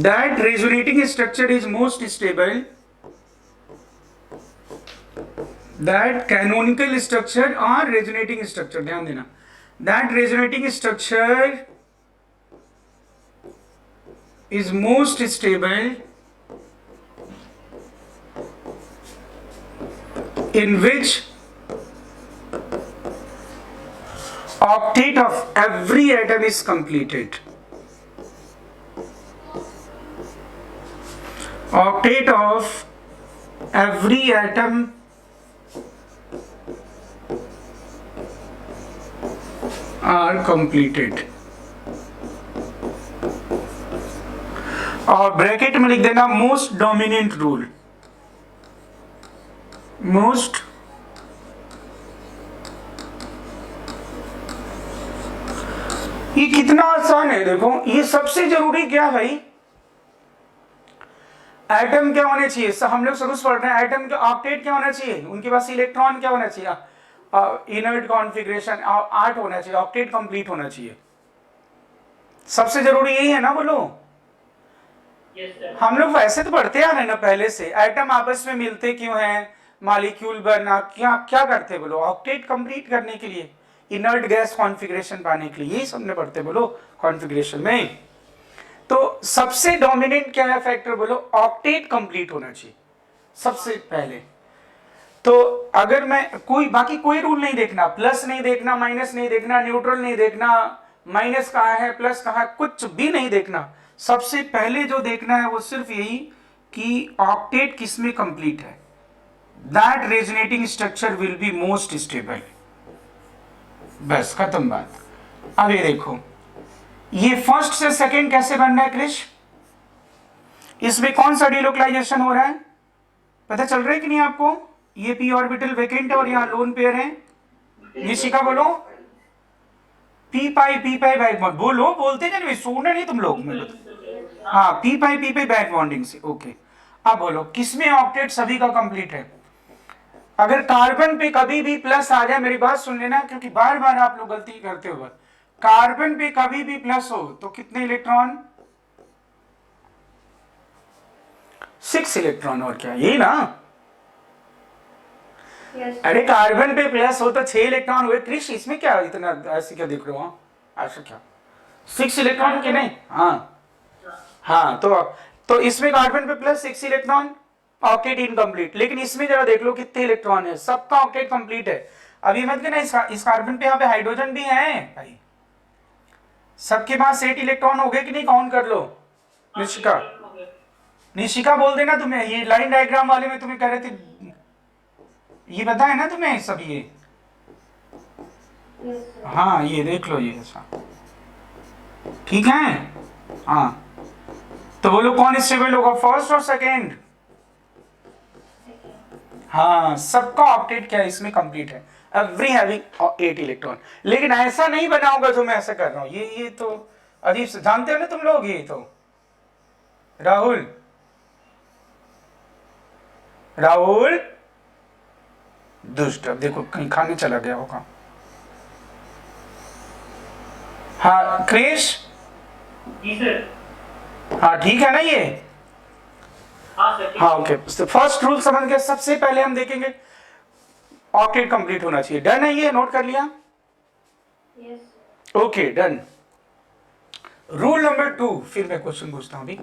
that resonating structure is most stable, that canonical structure or resonating structure, ध्यान देना, that resonating structure is most stable in which octet of every atom is completed. Octet of every atom are completed. और bracket में लिख देना most dominant rule, most ये कितना आसान है। देखो ये सबसे जरूरी क्या है भाई, एटम क्या होने चाहिए, हम लोग शुरू से पढ़ रहे हैं, एटम के ऑक्टेट क्या होना चाहिए, उनके पास इलेक्ट्रॉन क्या होना चाहिए, इनर्ट कॉन्फ़िगरेशन 8 होना चाहिए, ऑक्टेट कंप्लीट होना चाहिए। सबसे जरूरी यही है ना बोलो। हम लोग वैसे तो पढ़ते आ रहे हैं ना पहले से, एटम आपस में मिलते क्यों हैं, मॉलिक्यूल बनना, क्या क्या करते बोलो, ऑक्टेट कंप्लीट करने के लिए, इनर्ट गैस कॉन्फ़िगरेशन पाने के लिए, यही सबने पढ़ते बोलो कॉन्फ़िगरेशन में। तो सबसे डोमिनेंट क्या है फैक्टर बोलो, ऑक्टेट कंप्लीट होना चाहिए सबसे पहले। तो अगर मैं कोई बाकी कोई रूल नहीं देखना, प्लस नहीं देखना, माइनस नहीं देखना, न्यूट्रल नहीं देखना, माइनस कहाँ है प्लस कहाँ है, कुछ भी नहीं देखना। सबसे पहले जो देखना है वो सिर्फ यही कि ऑक्टेट किसमें कंप्लीट है, that resonating structure will be most stable, बस खत्म बात। अब ये देखो ये फर्स्ट से सेकंड कैसे बन रहा है क्रिश, इसमें कौन सा डिलोकलाइजेशन हो रहा है पता चल रहा है कि नहीं आपको? ये पी ऑर्बिटल वेकेंट है और यहाँ लोन पेयर है। निशिका बोलो पी पाई बैक बॉन्ड, बोलो बोलते नहीं, सुनना नहीं तुम लोग। हाँ पी पाई बैक बॉन्डिंग से, ओके। अब बोलो किसमें ऑक्टेट सभी का कंप्लीट है? अगर कार्बन पे कभी भी प्लस आ जाए, मेरी बात सुन लेना क्योंकि बार बार आप लोग गलती करते हो, कार्बन पे कभी भी प्लस हो तो कितने इलेक्ट्रॉन? 6 इलेक्ट्रॉन, और क्या यही ना? Yes. अरे कार्बन पे प्लस हो तो 6 इलेक्ट्रॉन हुए। क्रिश इसमें क्या इतना ऐसे क्या देख रहे हो? ऐसा क्या 6 इलेक्ट्रॉन के नहीं? हाँ तो इसमें कार्बन पे प्लस 6 इलेक्ट्रॉन, ऑक्टेट इनकम्प्लीट। लेकिन इसमें जरा देख लो कितने इलेक्ट्रॉन है, सबका ऑक्टेट कंप्लीट है। अभी मत कहना इस कार्बन पे यहाँ पे हाइड्रोजन भी है भाई, सबके पास 8 इलेक्ट्रॉन हो गए कि नहीं? काउंट कर लो। निशिका बोल देना तुम्हें, ये लाइन डायग्राम वाले में तुम्हें कह रहे थे, ये पता है ना तुम्हें सब ये? Yes, sir. हाँ ये देख लो ये ऐसा, ठीक है? हाँ तो बोलो कौन स्टेबल होगा, फर्स्ट और सेकेंड? हाँ सबका ऑक्टेट क्या है इसमें कंप्लीट है, एवरी हैविंग 8 इलेक्ट्रॉन। लेकिन ऐसा नहीं बना होगा जो मैं ऐसा कर रहा हूं, ये तो अजीब से, जानते हो ना तुम लोग, ये तो राहुल दुष्ट, अब देखो कहीं खाने चला गया होगा। हाँ क्रिश, जी सर। हाँ ठीक है ना ये? हाँ सर। हाँ ओके, तो फर्स्ट रूल समझ गए। सबसे पहले हम देखेंगे ऑक्टेट कंप्लीट होना चाहिए, डन है ये, नोट कर लिया? Yes, sir. Okay done. Rule number 2, फिर मैं क्वेश्चन पूछता हूं अभी।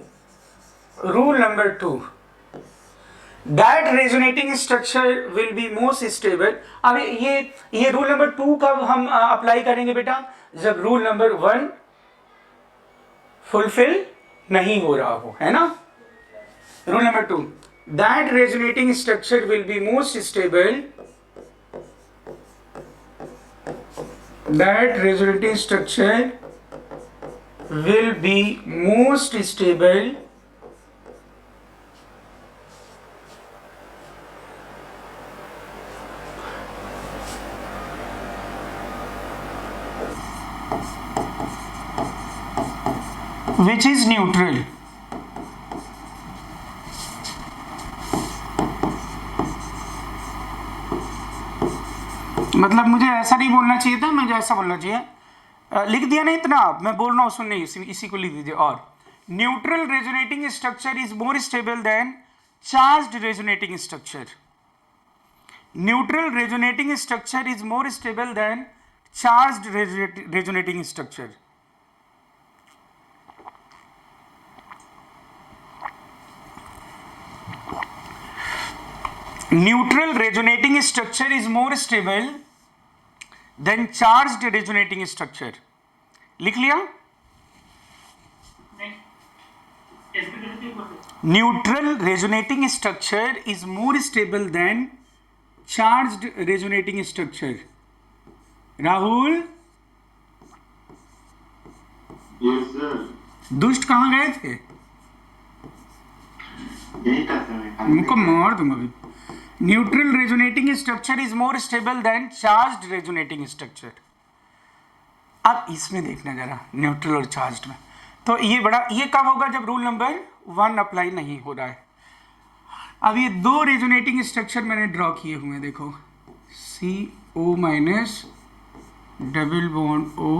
Rule number 2, that resonating structure will be most stable. अब ये रूल नंबर 2 कब हम अप्लाई करेंगे बेटा? जब रूल नंबर 1 फुलफिल नहीं हो रहा हो, है ना। Rule number 2, that resonating structure will be most stable, that resonating structure will be most stable which is neutral. मतलब मुझे ऐसा नहीं बोलना चाहिए था, मुझे ऐसा बोलना चाहिए, लिख दिया नहीं इतना, मैं बोल रहा हूँ सुन नहीं, इसी को लिख दीजिए। और neutral resonating structure is more stable then charged resonating structure. Neutral resonating structure is more stable then charged resonating structure. Neutral resonating structure is more stable then charged resonating structure. लिख लिया। Neutral resonating structure is more stable then charged resonating structure. Rahul, yes sir. दुष्ट कहाँ गए थे? यही था sir. उनको मार दूंगा अभी। Neutral resonating structure is more stable then charged resonating structure. अब इसमें देखना जरा न्यूट्रल और चार्ज्ड में, तो ये कब होगा? जब रूल नंबर 1 अप्लाई नहीं हो रहा है। अब ये 2 रेजोनेटिंग स्ट्रक्चर मैंने ड्रॉ किए हुए हैं, देखो CO minus double bond O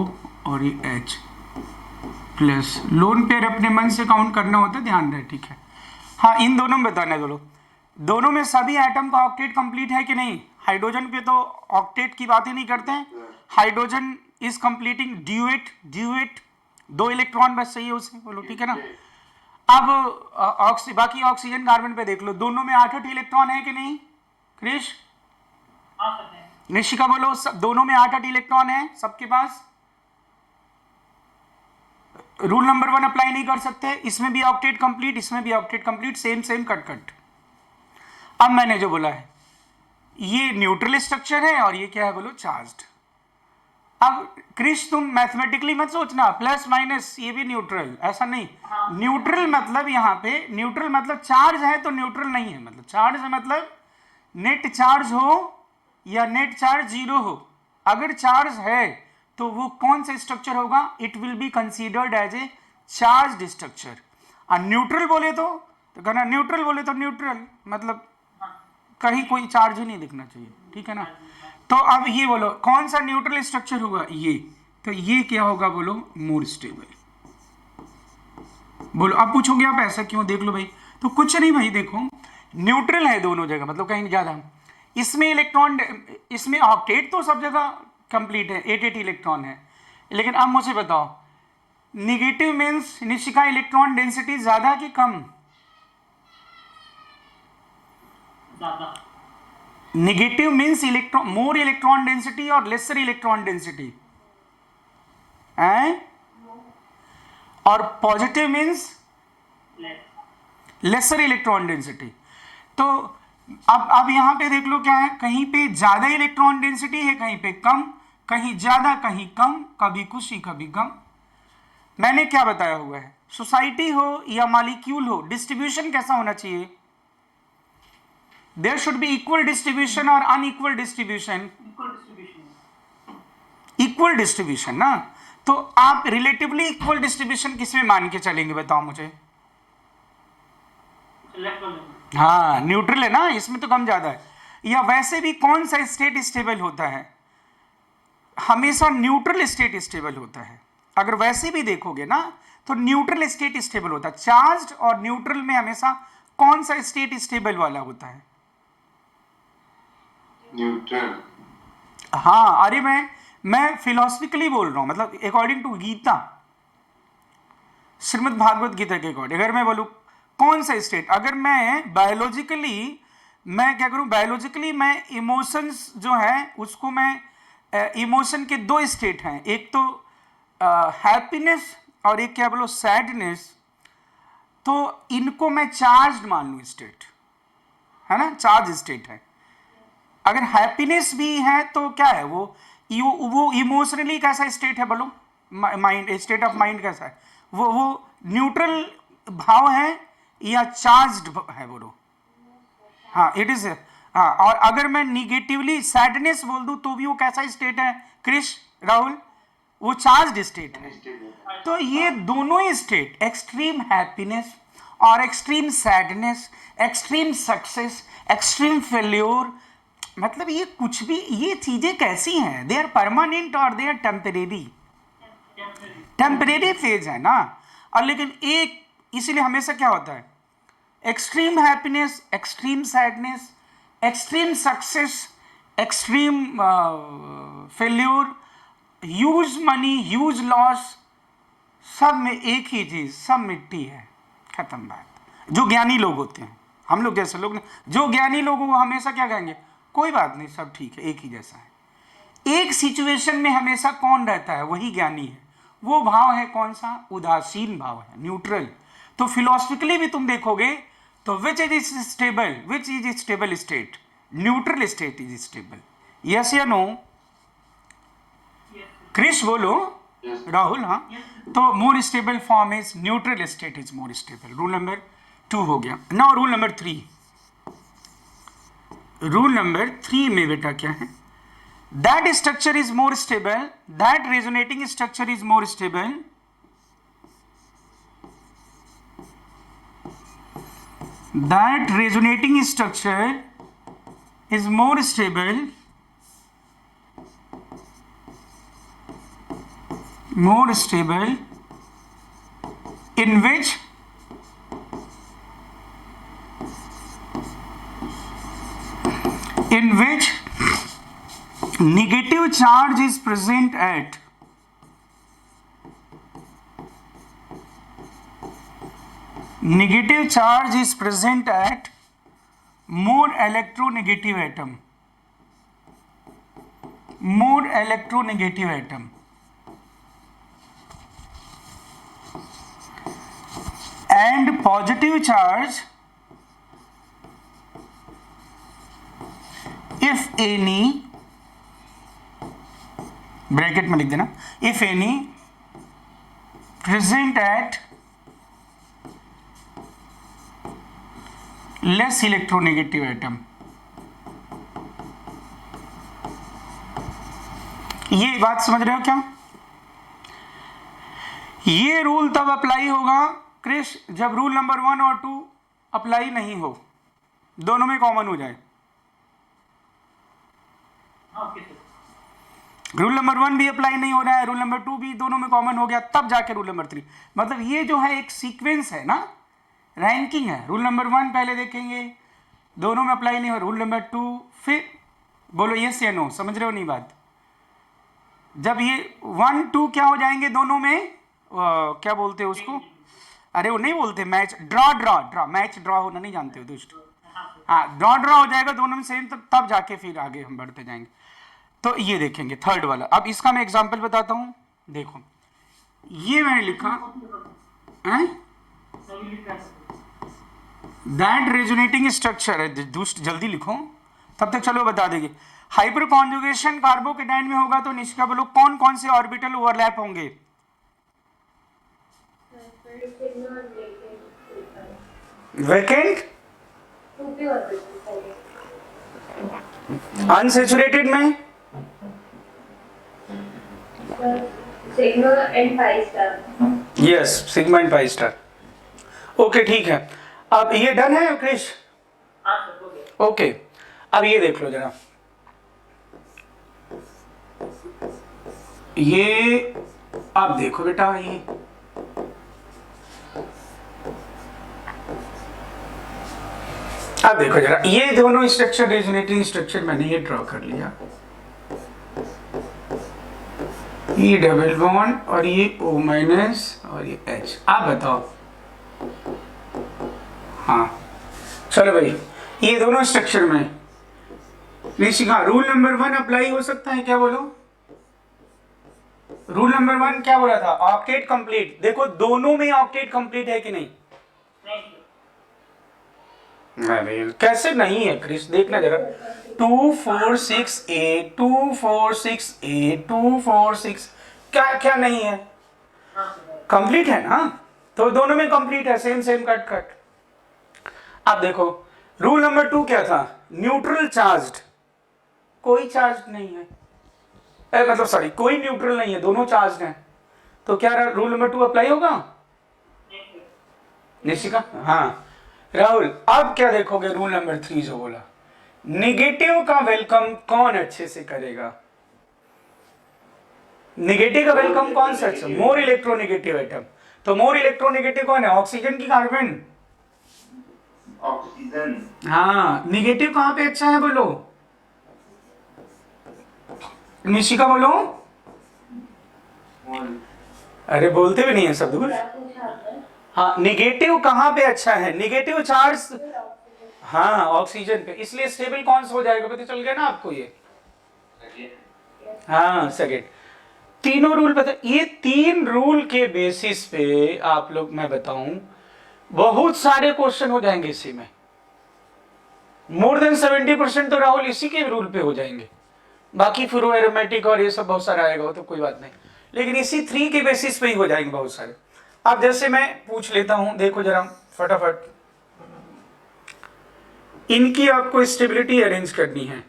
और ये H प्लस। लोन पेयर अपने मन से काउंट करना होता है, ध्यान रहे, ठीक है। हाँ, इन दोनों में बताना बोलो, दोनों में सभी एटम का ऑक्टेट कंप्लीट है कि नहीं? हाइड्रोजन पे तो ऑक्टेट की बात ही नहीं करते हैं। Hydrogen is completing duet 2 electron बस चाहिए उसे, बोलो ठीक है ना। अब बाकी ऑक्सीजन कार्बन पे देख लो, दोनों में 8 इलेक्ट्रॉन है कि नहीं? क्रिश, निशिका बोलो, दोनों में 8 इलेक्ट्रॉन है सबके पास। रूल नंबर 1 अप्लाई नहीं कर सकते। इसमें भी ऑक्टेट कंप्लीट, इसमें भी ऑक्टेट कंप्लीट, सेम कट। अब मैंने जो बोला है ये न्यूट्रल स्ट्रक्चर है और ये क्या है बोलो? चार्ज्ड। अब क्रिश तुम मैथमेटिकली मत सोचना, प्लस माइनस ये भी न्यूट्रल, ऐसा नहीं। न्यूट्रल मतलब यहाँ पे न्यूट्रल मतलब चार्ज है तो न्यूट्रल नहीं है, मतलब चार्ज है मतलब नेट चार्ज हो या नेट चार्ज 0 हो। अगर चार्ज है तो वो कौन सा स्ट्रक्चर होगा? It will be considered as a charged structure. और न्यूट्रल बोले तो कहना, न्यूट्रल बोले तो न्यूट्रल मतलब कहीं कोई चार्ज ही नहीं दिखना चाहिए, ठीक है ना। तो अब ये बोलो कौन सा न्यूट्रल स्ट्रक्चर होगा? ये, तो ये क्या होगा बोलो? More stable. बोलो, अब पूछोगे आप ऐसा क्यों? देख लो भाई, तो कुछ नहीं भाई, देखो न्यूट्रल है दोनों जगह, मतलब कहीं ज्यादा। इसमें इलेक्ट्रॉन, इसमें ऑक्टेट तो सब जगह कंप्लीट है, 8 इलेक्ट्रॉन है। लेकिन अब मुझे बताओ, निगेटिव मीन्स निशिका इलेक्ट्रॉन डेंसिटी ज्यादा कि कम? Negative means electron more electron density और लेसर इलेक्ट्रॉन डेंसिटी है, और positive means lesser electron density. तो अब यहां पे देख लो क्या है, कहीं पे ज्यादा इलेक्ट्रॉन डेंसिटी है, कहीं पे कम, कहीं ज्यादा कहीं कम, कभी कुछ ही कभी कम। मैंने क्या बताया हुआ है? सोसाइटी हो या मॉलिक्यूल हो, डिस्ट्रीब्यूशन कैसा होना चाहिए? There should be equal distribution or unequal distribution? Equal distribution ना। तो आप रिलेटिवली इक्वल डिस्ट्रीब्यूशन किसमें मान के चलेंगे बताओ मुझे? हाँ, न्यूट्रल है ना, इसमें तो कम ज्यादा है। या वैसे भी कौन सा स्टेट स्टेबल होता है? हमेशा न्यूट्रल स्टेट स्टेबल होता है। अगर वैसे भी देखोगे ना तो न्यूट्रल स्टेट स्टेबल होता है। चार्ज्ड और न्यूट्रल में हमेशा कौन सा स्टेट स्टेबल वाला होता है? न्यूट्रल। हाँ, अरे मैं फिलोसफिकली बोल रहा हूं, मतलब अकॉर्डिंग टू गीता, श्रीमद् भागवत गीता के अकॉर्डिंग। अगर मैं बोलूं कौन सा स्टेट, अगर मैं बायोलॉजिकली मैं क्या करूं, बायोलॉजिकली मैं इमोशंस जो है उसको मैं इमोशन के दो स्टेट हैं, एक तो हैप्पीनेस और एक क्या बोलो सैडनेस। तो इनको मैं चार्ज मान लूँ स्टेट, है ना, चार्ज स्टेट है। अगर हैप्पीनेस भी है तो क्या है वो इमोशनली कैसा स्टेट है बोलो, माइंड, स्टेट ऑफ माइंड कैसा है, वो न्यूट्रल भाव है या चार्ज्ड है बोलो? हाँ इट इज। हाँ, और अगर मैं निगेटिवली सैडनेस बोल दूं तो भी वो कैसा स्टेट है क्रिश, राहुल? वो चार्ज्ड स्टेट है। तो ये दोनों ही स्टेट, एक्सट्रीम हैप्पीनेस और extreme sadness, extreme success, extreme failure, मतलब ये कुछ भी, ये चीजें कैसी हैं? दे आर परमानेंट और they are temporary, temporary phase है ना। और लेकिन एक, इसीलिए हमेशा क्या होता है, extreme happiness, extreme sadness, extreme success, extreme failure, huge money, huge loss, सब में एक ही चीज, सब मिट्टी है, खत्म बात। जो ज्ञानी लोग होते हैं, हम लोग जैसे लोग, जो ज्ञानी लोग वो हमेशा क्या कहेंगे, कोई बात नहीं, सब ठीक है, एक ही जैसा है। एक सिचुएशन में हमेशा कौन रहता है, वही ज्ञानी है। वो भाव है कौन सा? उदासीन भाव है, न्यूट्रल। तो फिलोसफिकली भी तुम देखोगे तो which is stable, which is stable state? Neutral state is stable. Yes या नो? क्रिश बोलो, राहुल? हाँ, तो more stable form is neutral state is more stable. Rule number 2 हो गया। Now rule number 3। Rule number 3 में बेटा क्या है? That structure is more stable, that resonating structure is more stable, that resonating structure is more stable, in which negative charge is present at more electronegative atom, and positive charge, if any, bracket में लिख देना, if any, present at less electronegative atom। ये बात समझ रहे हो क्या? ये रूल तब अप्लाई होगा क्रिश जब रूल नंबर 1 और 2 अप्लाई नहीं हो, दोनों में कॉमन हो जाए। रूल नंबर 1 भी अप्लाई नहीं हो रहा है, रूल नंबर 2 भी, दोनों में कॉमन हो गया, तब जाके रूल नंबर 3। मतलब ये जो है एक सीक्वेंस है ना, रैंकिंग है। रूल नंबर 1 पहले देखेंगे, दोनों में अप्लाई नहीं हो, रूल नंबर 2, फिर बोलो यस या नो, समझ रहे हो नहीं बात? जब ये 1 2 क्या हो जाएंगे दोनों में, क्या बोलते हैं उसको, अरे वो नहीं बोलते, मैच ड्रॉ, मैच ड्रॉ होना नहीं जानते हो दुष्ट। हाँ, ड्रॉ हो जाएगा दोनों में सेम, तब जाके फिर आगे हम बढ़ते जाएंगे। तो ये देखेंगे थर्ड वाला। अब इसका मैं एग्जांपल बताता हूँ, देखो ये मैंने लिखा है, दैट रेजोनेटिंग स्ट्रक्चर है, दुष्ट जल्दी लिखो, तब तक चलो बता देंगे। हाइपर कॉन्जुगेशन कार्बोकेटाइन में होगा तो निष्का बोलो कौन कौन से ऑर्बिटल ओवरलैप होंगे? वैकेंट, अनसैचुरेटेड में sigma and pi star. Yes, sigma and pi star. Okay ठीक है, अब ये डन है क्रिश? ओके, अब ये देख लो जरा, ये आप देखो बेटा, ये अब देखो जरा, ये दोनों स्ट्रक्चर, रेजोनेटिंग स्ट्रक्चर मैंने ये ड्रॉ कर लिया, ये डबल बॉन्ड और ये O- और ये H। आप बताओ। हाँ चलो भाई, ये दोनों स्ट्रक्चर में निशिका रूल नंबर 1 अप्लाई हो सकता है क्या, बोलो? रूल नंबर 1 क्या बोला था? Octet complete. देखो दोनों में ऑक्टेट कंप्लीट है कि नहीं? अरे कैसे नहीं है क्रिस, देखना जरा। 2 4 6 8 2 4 6 8 2 4 6 क्या क्या नहीं है? कंप्लीट है ना, तो दोनों में कंप्लीट है, सेम सेम कट कट। अब देखो रूल नंबर 2 क्या था? न्यूट्रल चार्ज्ड, कोई चार्ज नहीं है, मतलब सॉरी कोई न्यूट्रल नहीं है, दोनों चार्ज्ड हैं, तो क्या रूल नंबर 2 अप्लाई होगा? निशिका? हाँ राहुल, अब क्या देखोगे रूल नंबर 3 जो बोला, निगेटिव का वेलकम कौन अच्छे से करेगा? निगेटिव का वेलकम कौन सा अच्छा? More electronegative atom. तो मोर इलेक्ट्रोनेगेटिव कौन है? ऑक्सीजन की कार्बन? ऑक्सीजन। हाँ, निगेटिव कहां पे अच्छा है बोलो? निशिका बोलो। अरे बोलते भी नहीं है सब कुछ। क्या पूछा आपने? हाँ, निगेटिव कहां पे अच्छा है? निगेटिव चार्ज, हाँ ऑक्सीजन पे, इसलिए स्टेबल कौन सा हो जाएगा? पता चल गया ना आपको ये? हाँ सेकेंड। तीनों रूल पता, ये 3 रूल के बेसिस पे आप लोग, मैं बताऊं बहुत सारे क्वेश्चन हो जाएंगे इसी में। मोर देन 70% तो राहुल इसी के रूल पे हो जाएंगे, बाकी फ्लो एरोमेटिक और ये सब बहुत सारा आएगा, वो तो कोई बात नहीं, लेकिन इसी 3 के बेसिस पे ही हो जाएंगे बहुत सारे। अब जैसे मैं पूछ लेता हूं, देखो जरा फटाफट, इनकी आपको स्टेबिलिटी अरेंज करनी है।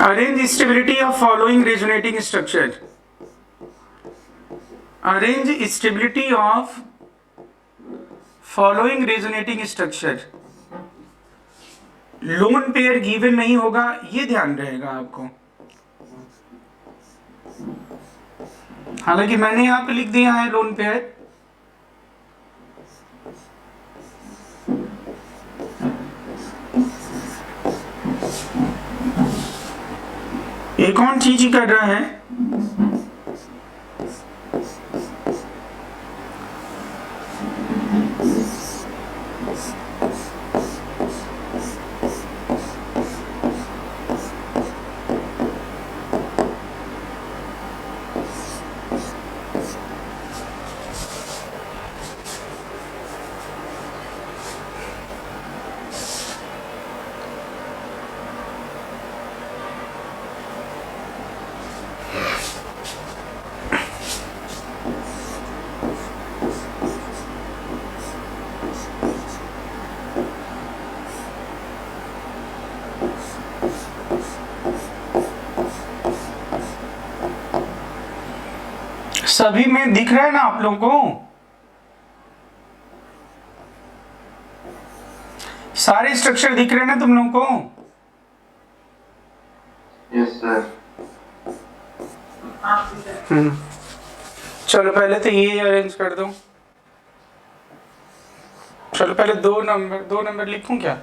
Arrange stability of following resonating structure. Arrange stability of following resonating structure. Lone pair given नहीं होगा, ये ध्यान रहेगा आपको। हालांकि मैंने यहां पे लिख दिया है लोन पेयर। एक और चीज ही कर रहा है, सभी में दिख रहा है ना आप लोगों को? सारे स्ट्रक्चर दिख रहे हैं ना तुम लोगों को? Yes sir. चलो पहले तो ये अरेंज कर दो। चलो पहले 2 नंबर लिखूं क्या?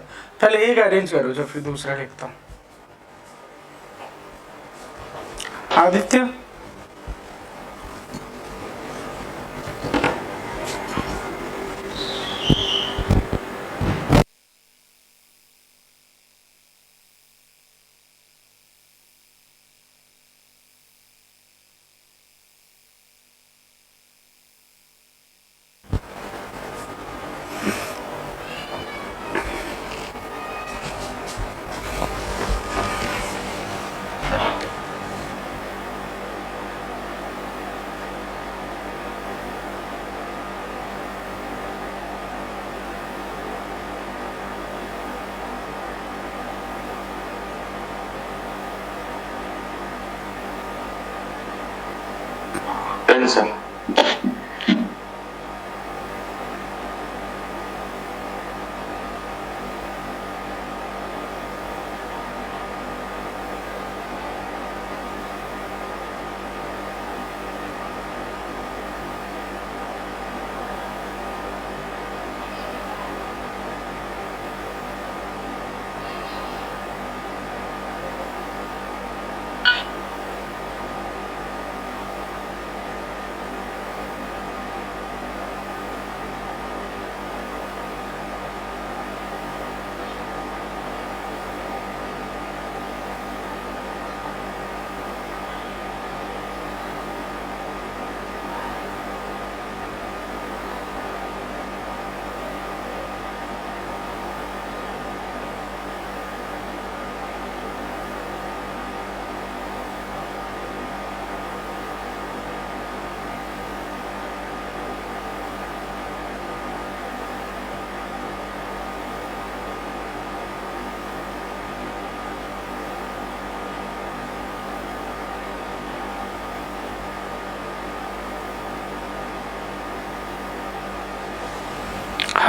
पहले एक अरेंज करो, जो फिर दूसरा लिखता हूं। Aditya, done sir.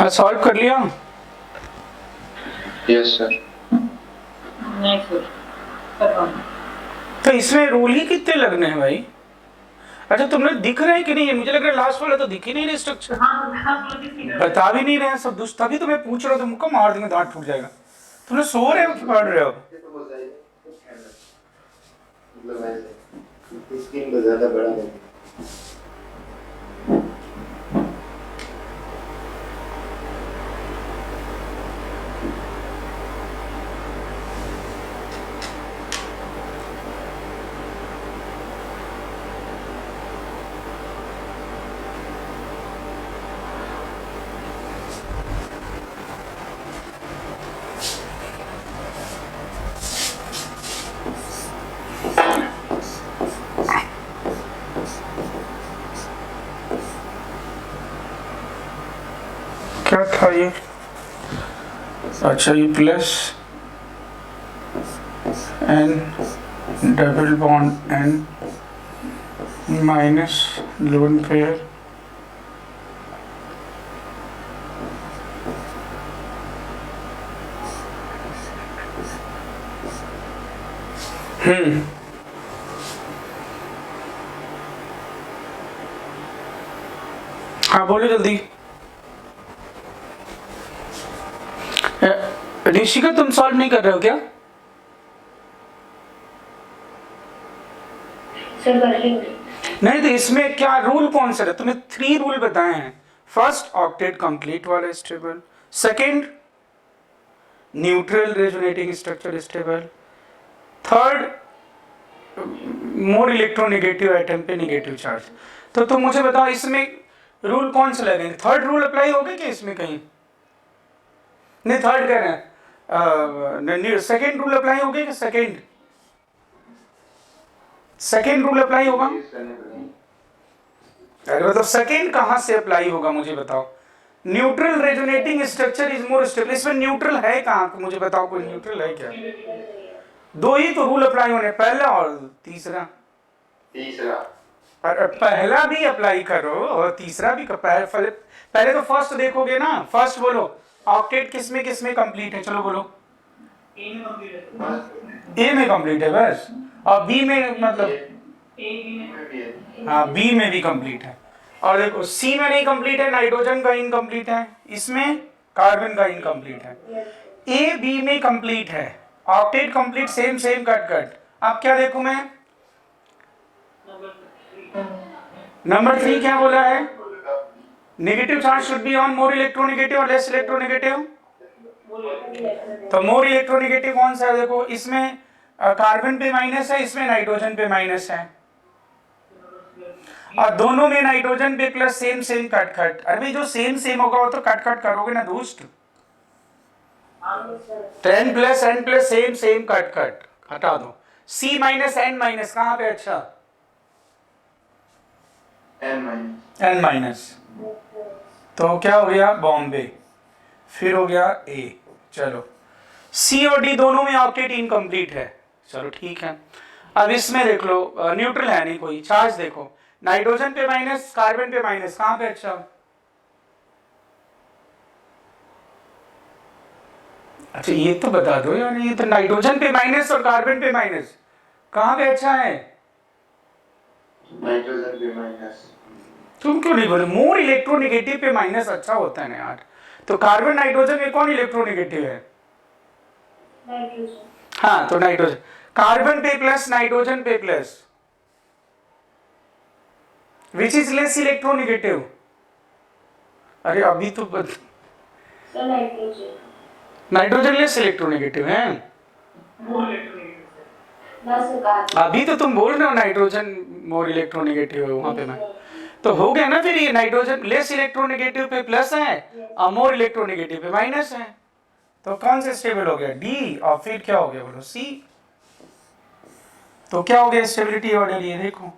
हाँ सॉल्व कर लिया। Yes sir. नहीं सर, कर रहा हूँ। तो इसमें रूल ही कितने लगने हैं भाई? अच्छा तुमने दिख रहे हैं कि नहीं? है मुझे लग रहा है लास्ट वाला तो दिख ही नहीं रहा स्ट्रक्चर, बता भी नहीं रहे हैं सब दुष्ट, तभी तो मैं पूछ रहा हूँ, तुमको मार दूंगा, दांत टूट जाएगा। तुमने सो रहे हो कि पढ़ रहे हो? मतलब ऐसे स्क्रीन को ज्यादा बड़ा कर क्या था ये? अच्छा ये plus N double bond N minus lone pair हाँ बोलो जल्दी। ऋषिका तुम सॉल्व नहीं कर रहे हो क्या? सर कर रही हूँ। नहीं तो इसमें क्या रूल कौन सा है? तुम्हें 3 रूल बताए हैं। फर्स्ट ऑक्टेट कंप्लीट वाला stable, second neutral resonating structure stable, third more electronegative item पे नेगेटिव चार्ज। तो तुम मुझे बताओ इसमें रूल कौन से लगेंगे? थर्ड रूल अप्लाई होगा क्या इसमें कहीं? नहीं थर्ड कह रहे हैं, सेकेंड रूल अप्लाई होगा कि सेकेंड रूल अप्लाई होगा? अरे मतलब सेकेंड कहां से अप्लाई होगा मुझे बताओ। Neutral resonating structure is more stable, इसमें न्यूट्रल है कहाँ मुझे बताओ, कोई न्यूट्रल है क्या? 2 ही तो रूल अप्लाई होने, पहला और तीसरा। और पहला भी अप्लाई करो और तीसरा भी पहले तो फर्स्ट देखोगे ना। फर्स्ट बोलो ऑक्टेट किस में कंप्लीट है? चलो बोलो। ए में कंप्लीट है बस, और बी में मतलब हाँ बी में भी कंप्लीट है। और देखो सी में नहीं कंप्लीट है, नाइट्रोजन का इनकम्प्लीट है, इसमें कार्बन का इनकम्प्लीट है। ए बी में कंप्लीट है, octet complete, same cut cut. अब क्या देखूं मैं? नंबर 3 क्या बोला है? Negative charge should be on more electronegative और लेस इलेक्ट्रोनेगेटिव। तो मोर इलेक्ट्रोनेगेटिव कौन सा है? देखो इसमें कार्बन पे माइनस है, इसमें नाइट्रोजन पे माइनस है, और दोनों में नाइट्रोजन पे प्लस, सेम कट कट। अरे जो सेम होगा वो तो कट कट करोगे ना दोस्त। 10 plus n plus same cut cut हटा दो। C माइनस n माइनस कहाँ पे? अच्छा n माइनस, तो क्या हो गया? बॉम्बे। फिर हो गया A। चलो C और D दोनों में ऑक्टेट इनकम्प्लीट है, चलो ठीक है। अब इसमें देख लो न्यूट्रल है नहीं कोई, चार्ज देखो नाइट्रोजन पे माइनस, कार्बन पे माइनस, कहाँ पे? अच्छा अच्छा ये तो बता दो यार, ये तो नाइट्रोजन पे माइनस और कार्बन पे माइनस कहाँ पे अच्छा है? नाइट्रोजन पे माइनस। तुम क्यों नहीं बोले? मोर इलेक्ट्रोनेगेटिव पे माइनस अच्छा होता है ना यार। तो कार्बन नाइट्रोजन में कौन इलेक्ट्रोनेगेटिव है? नाइट्रोजन। हाँ तो नाइट्रोजन, कार्बन पे प्लस नाइट्रोजन पे plus, which is less electronegative? अरे अभी तो sir nitrogen. Nitrogen less electronegative है। अभी तो तुम बोल रहे हो नाइट्रोजन मोर इलेक्ट्रोनेगेटिव है वहां पे। मैं तो हो गया ना फिर, ये नाइट्रोजन लेस इलेक्ट्रोनेगेटिव पे प्लस है और मोर इलेक्ट्रोनेगेटिव पे माइनस है, तो कौन से स्टेबल हो गया? डी। और फिर क्या हो गया बोलो? सी। तो क्या हो गया स्टेबिलिटी ऑर्डर? ये देखो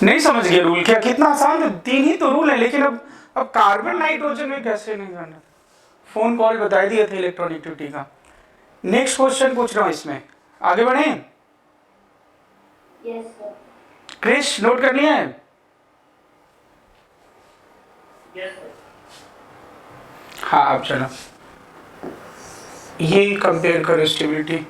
नहीं समझ गए रूल क्या? कितना आसान था, 3 ही तो रूल है। लेकिन अब कार्बन नाइट्रोजन में कैसे नहीं करना? फोन कॉल बता दिया था इलेक्ट्रोनेगेटिविटी का। नेक्स्ट क्वेश्चन पूछ रहा हूं, इसमें आगे बढ़े। Yes sir. क्रिश नोट कर लिया है? Yes, sir. हाँ अब चलो ये कंपेयर करो स्टेबिलिटी।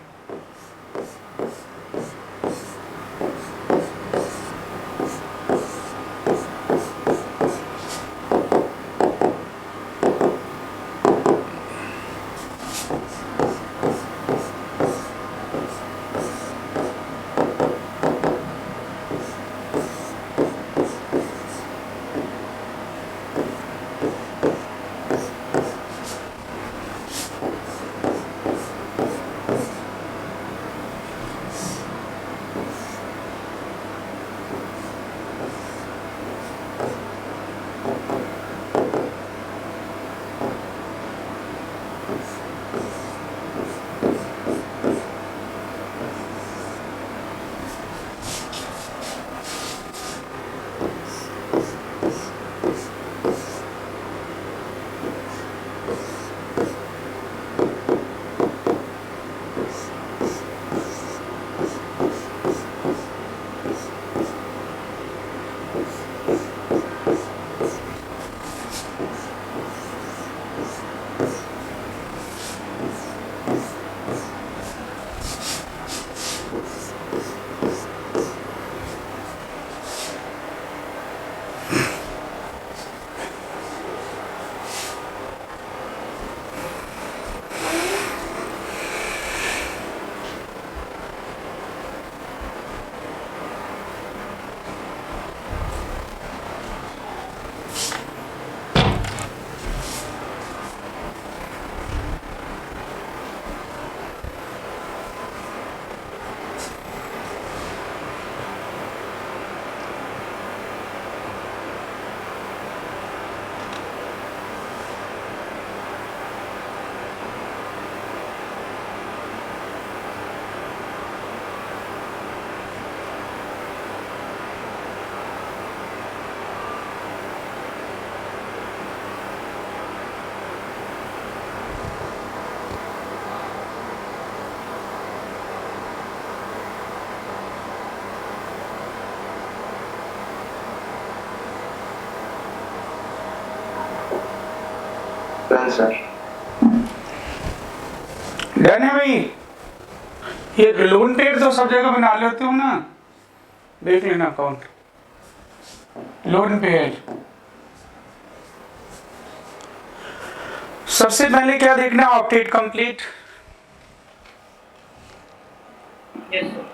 Done sir. डन है भाई। ये लोन पेड तो सब जगह बना लेते हो ना, देख लेना अकाउंट लोन पेड। सबसे पहले क्या देखना, ऑप्टेड कंप्लीट। Yes, sir.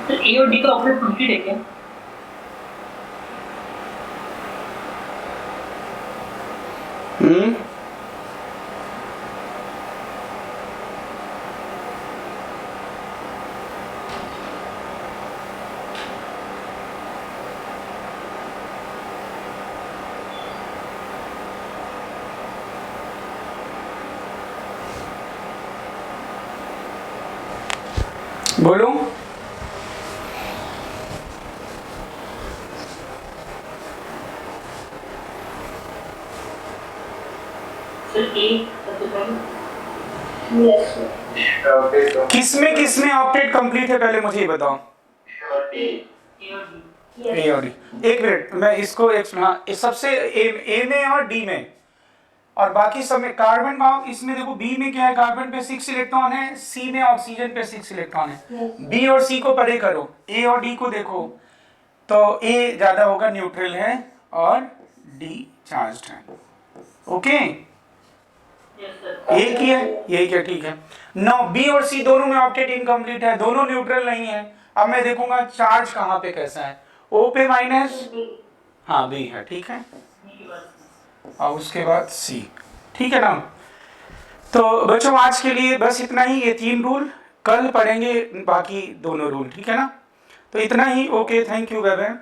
तो ए और डी का ऑपरेट कंप्लीट है क्या? हम्म, बोलो। सर ए सबसे पहले Yes, sir. किसमें ऑप्टेड कंप्लीट है पहले मुझे ये बताओ। ए और डी। Yes. ए और डी, एक मिनट मैं इसको एक हाँ, इस सबसे ए में और डी में और बाकी सब में कार्बन का। इसमें देखो बी में क्या है, कार्बन पे 6 इलेक्ट्रॉन है, सी में ऑक्सीजन पे 6 इलेक्ट्रॉन है। Yes. बी और सी को परे करो, ए और डी को देखो तो ए ज्यादा होगा, न्यूट्रल है, और डी चार्ज्ड है। Okay, yes sir. एक ही है, यही क्या, ठीक है। नाउ बी और सी दोनों में ऑप्टेड इनकम्प्लीट है, दोनों न्यूट्रल नहीं है। अब मैं देखूंगा चार्ज कहाँ पे कैसा है, ओ पे माइनस, हाँ बी है, ठीक है, और उसके बाद सी, ठीक है ना। तो बच्चों आज के लिए बस इतना ही, ये 3 रूल, कल पढ़ेंगे बाकी दोनों रूल, ठीक है ना। तो इतना ही, okay, thank you, bye bye.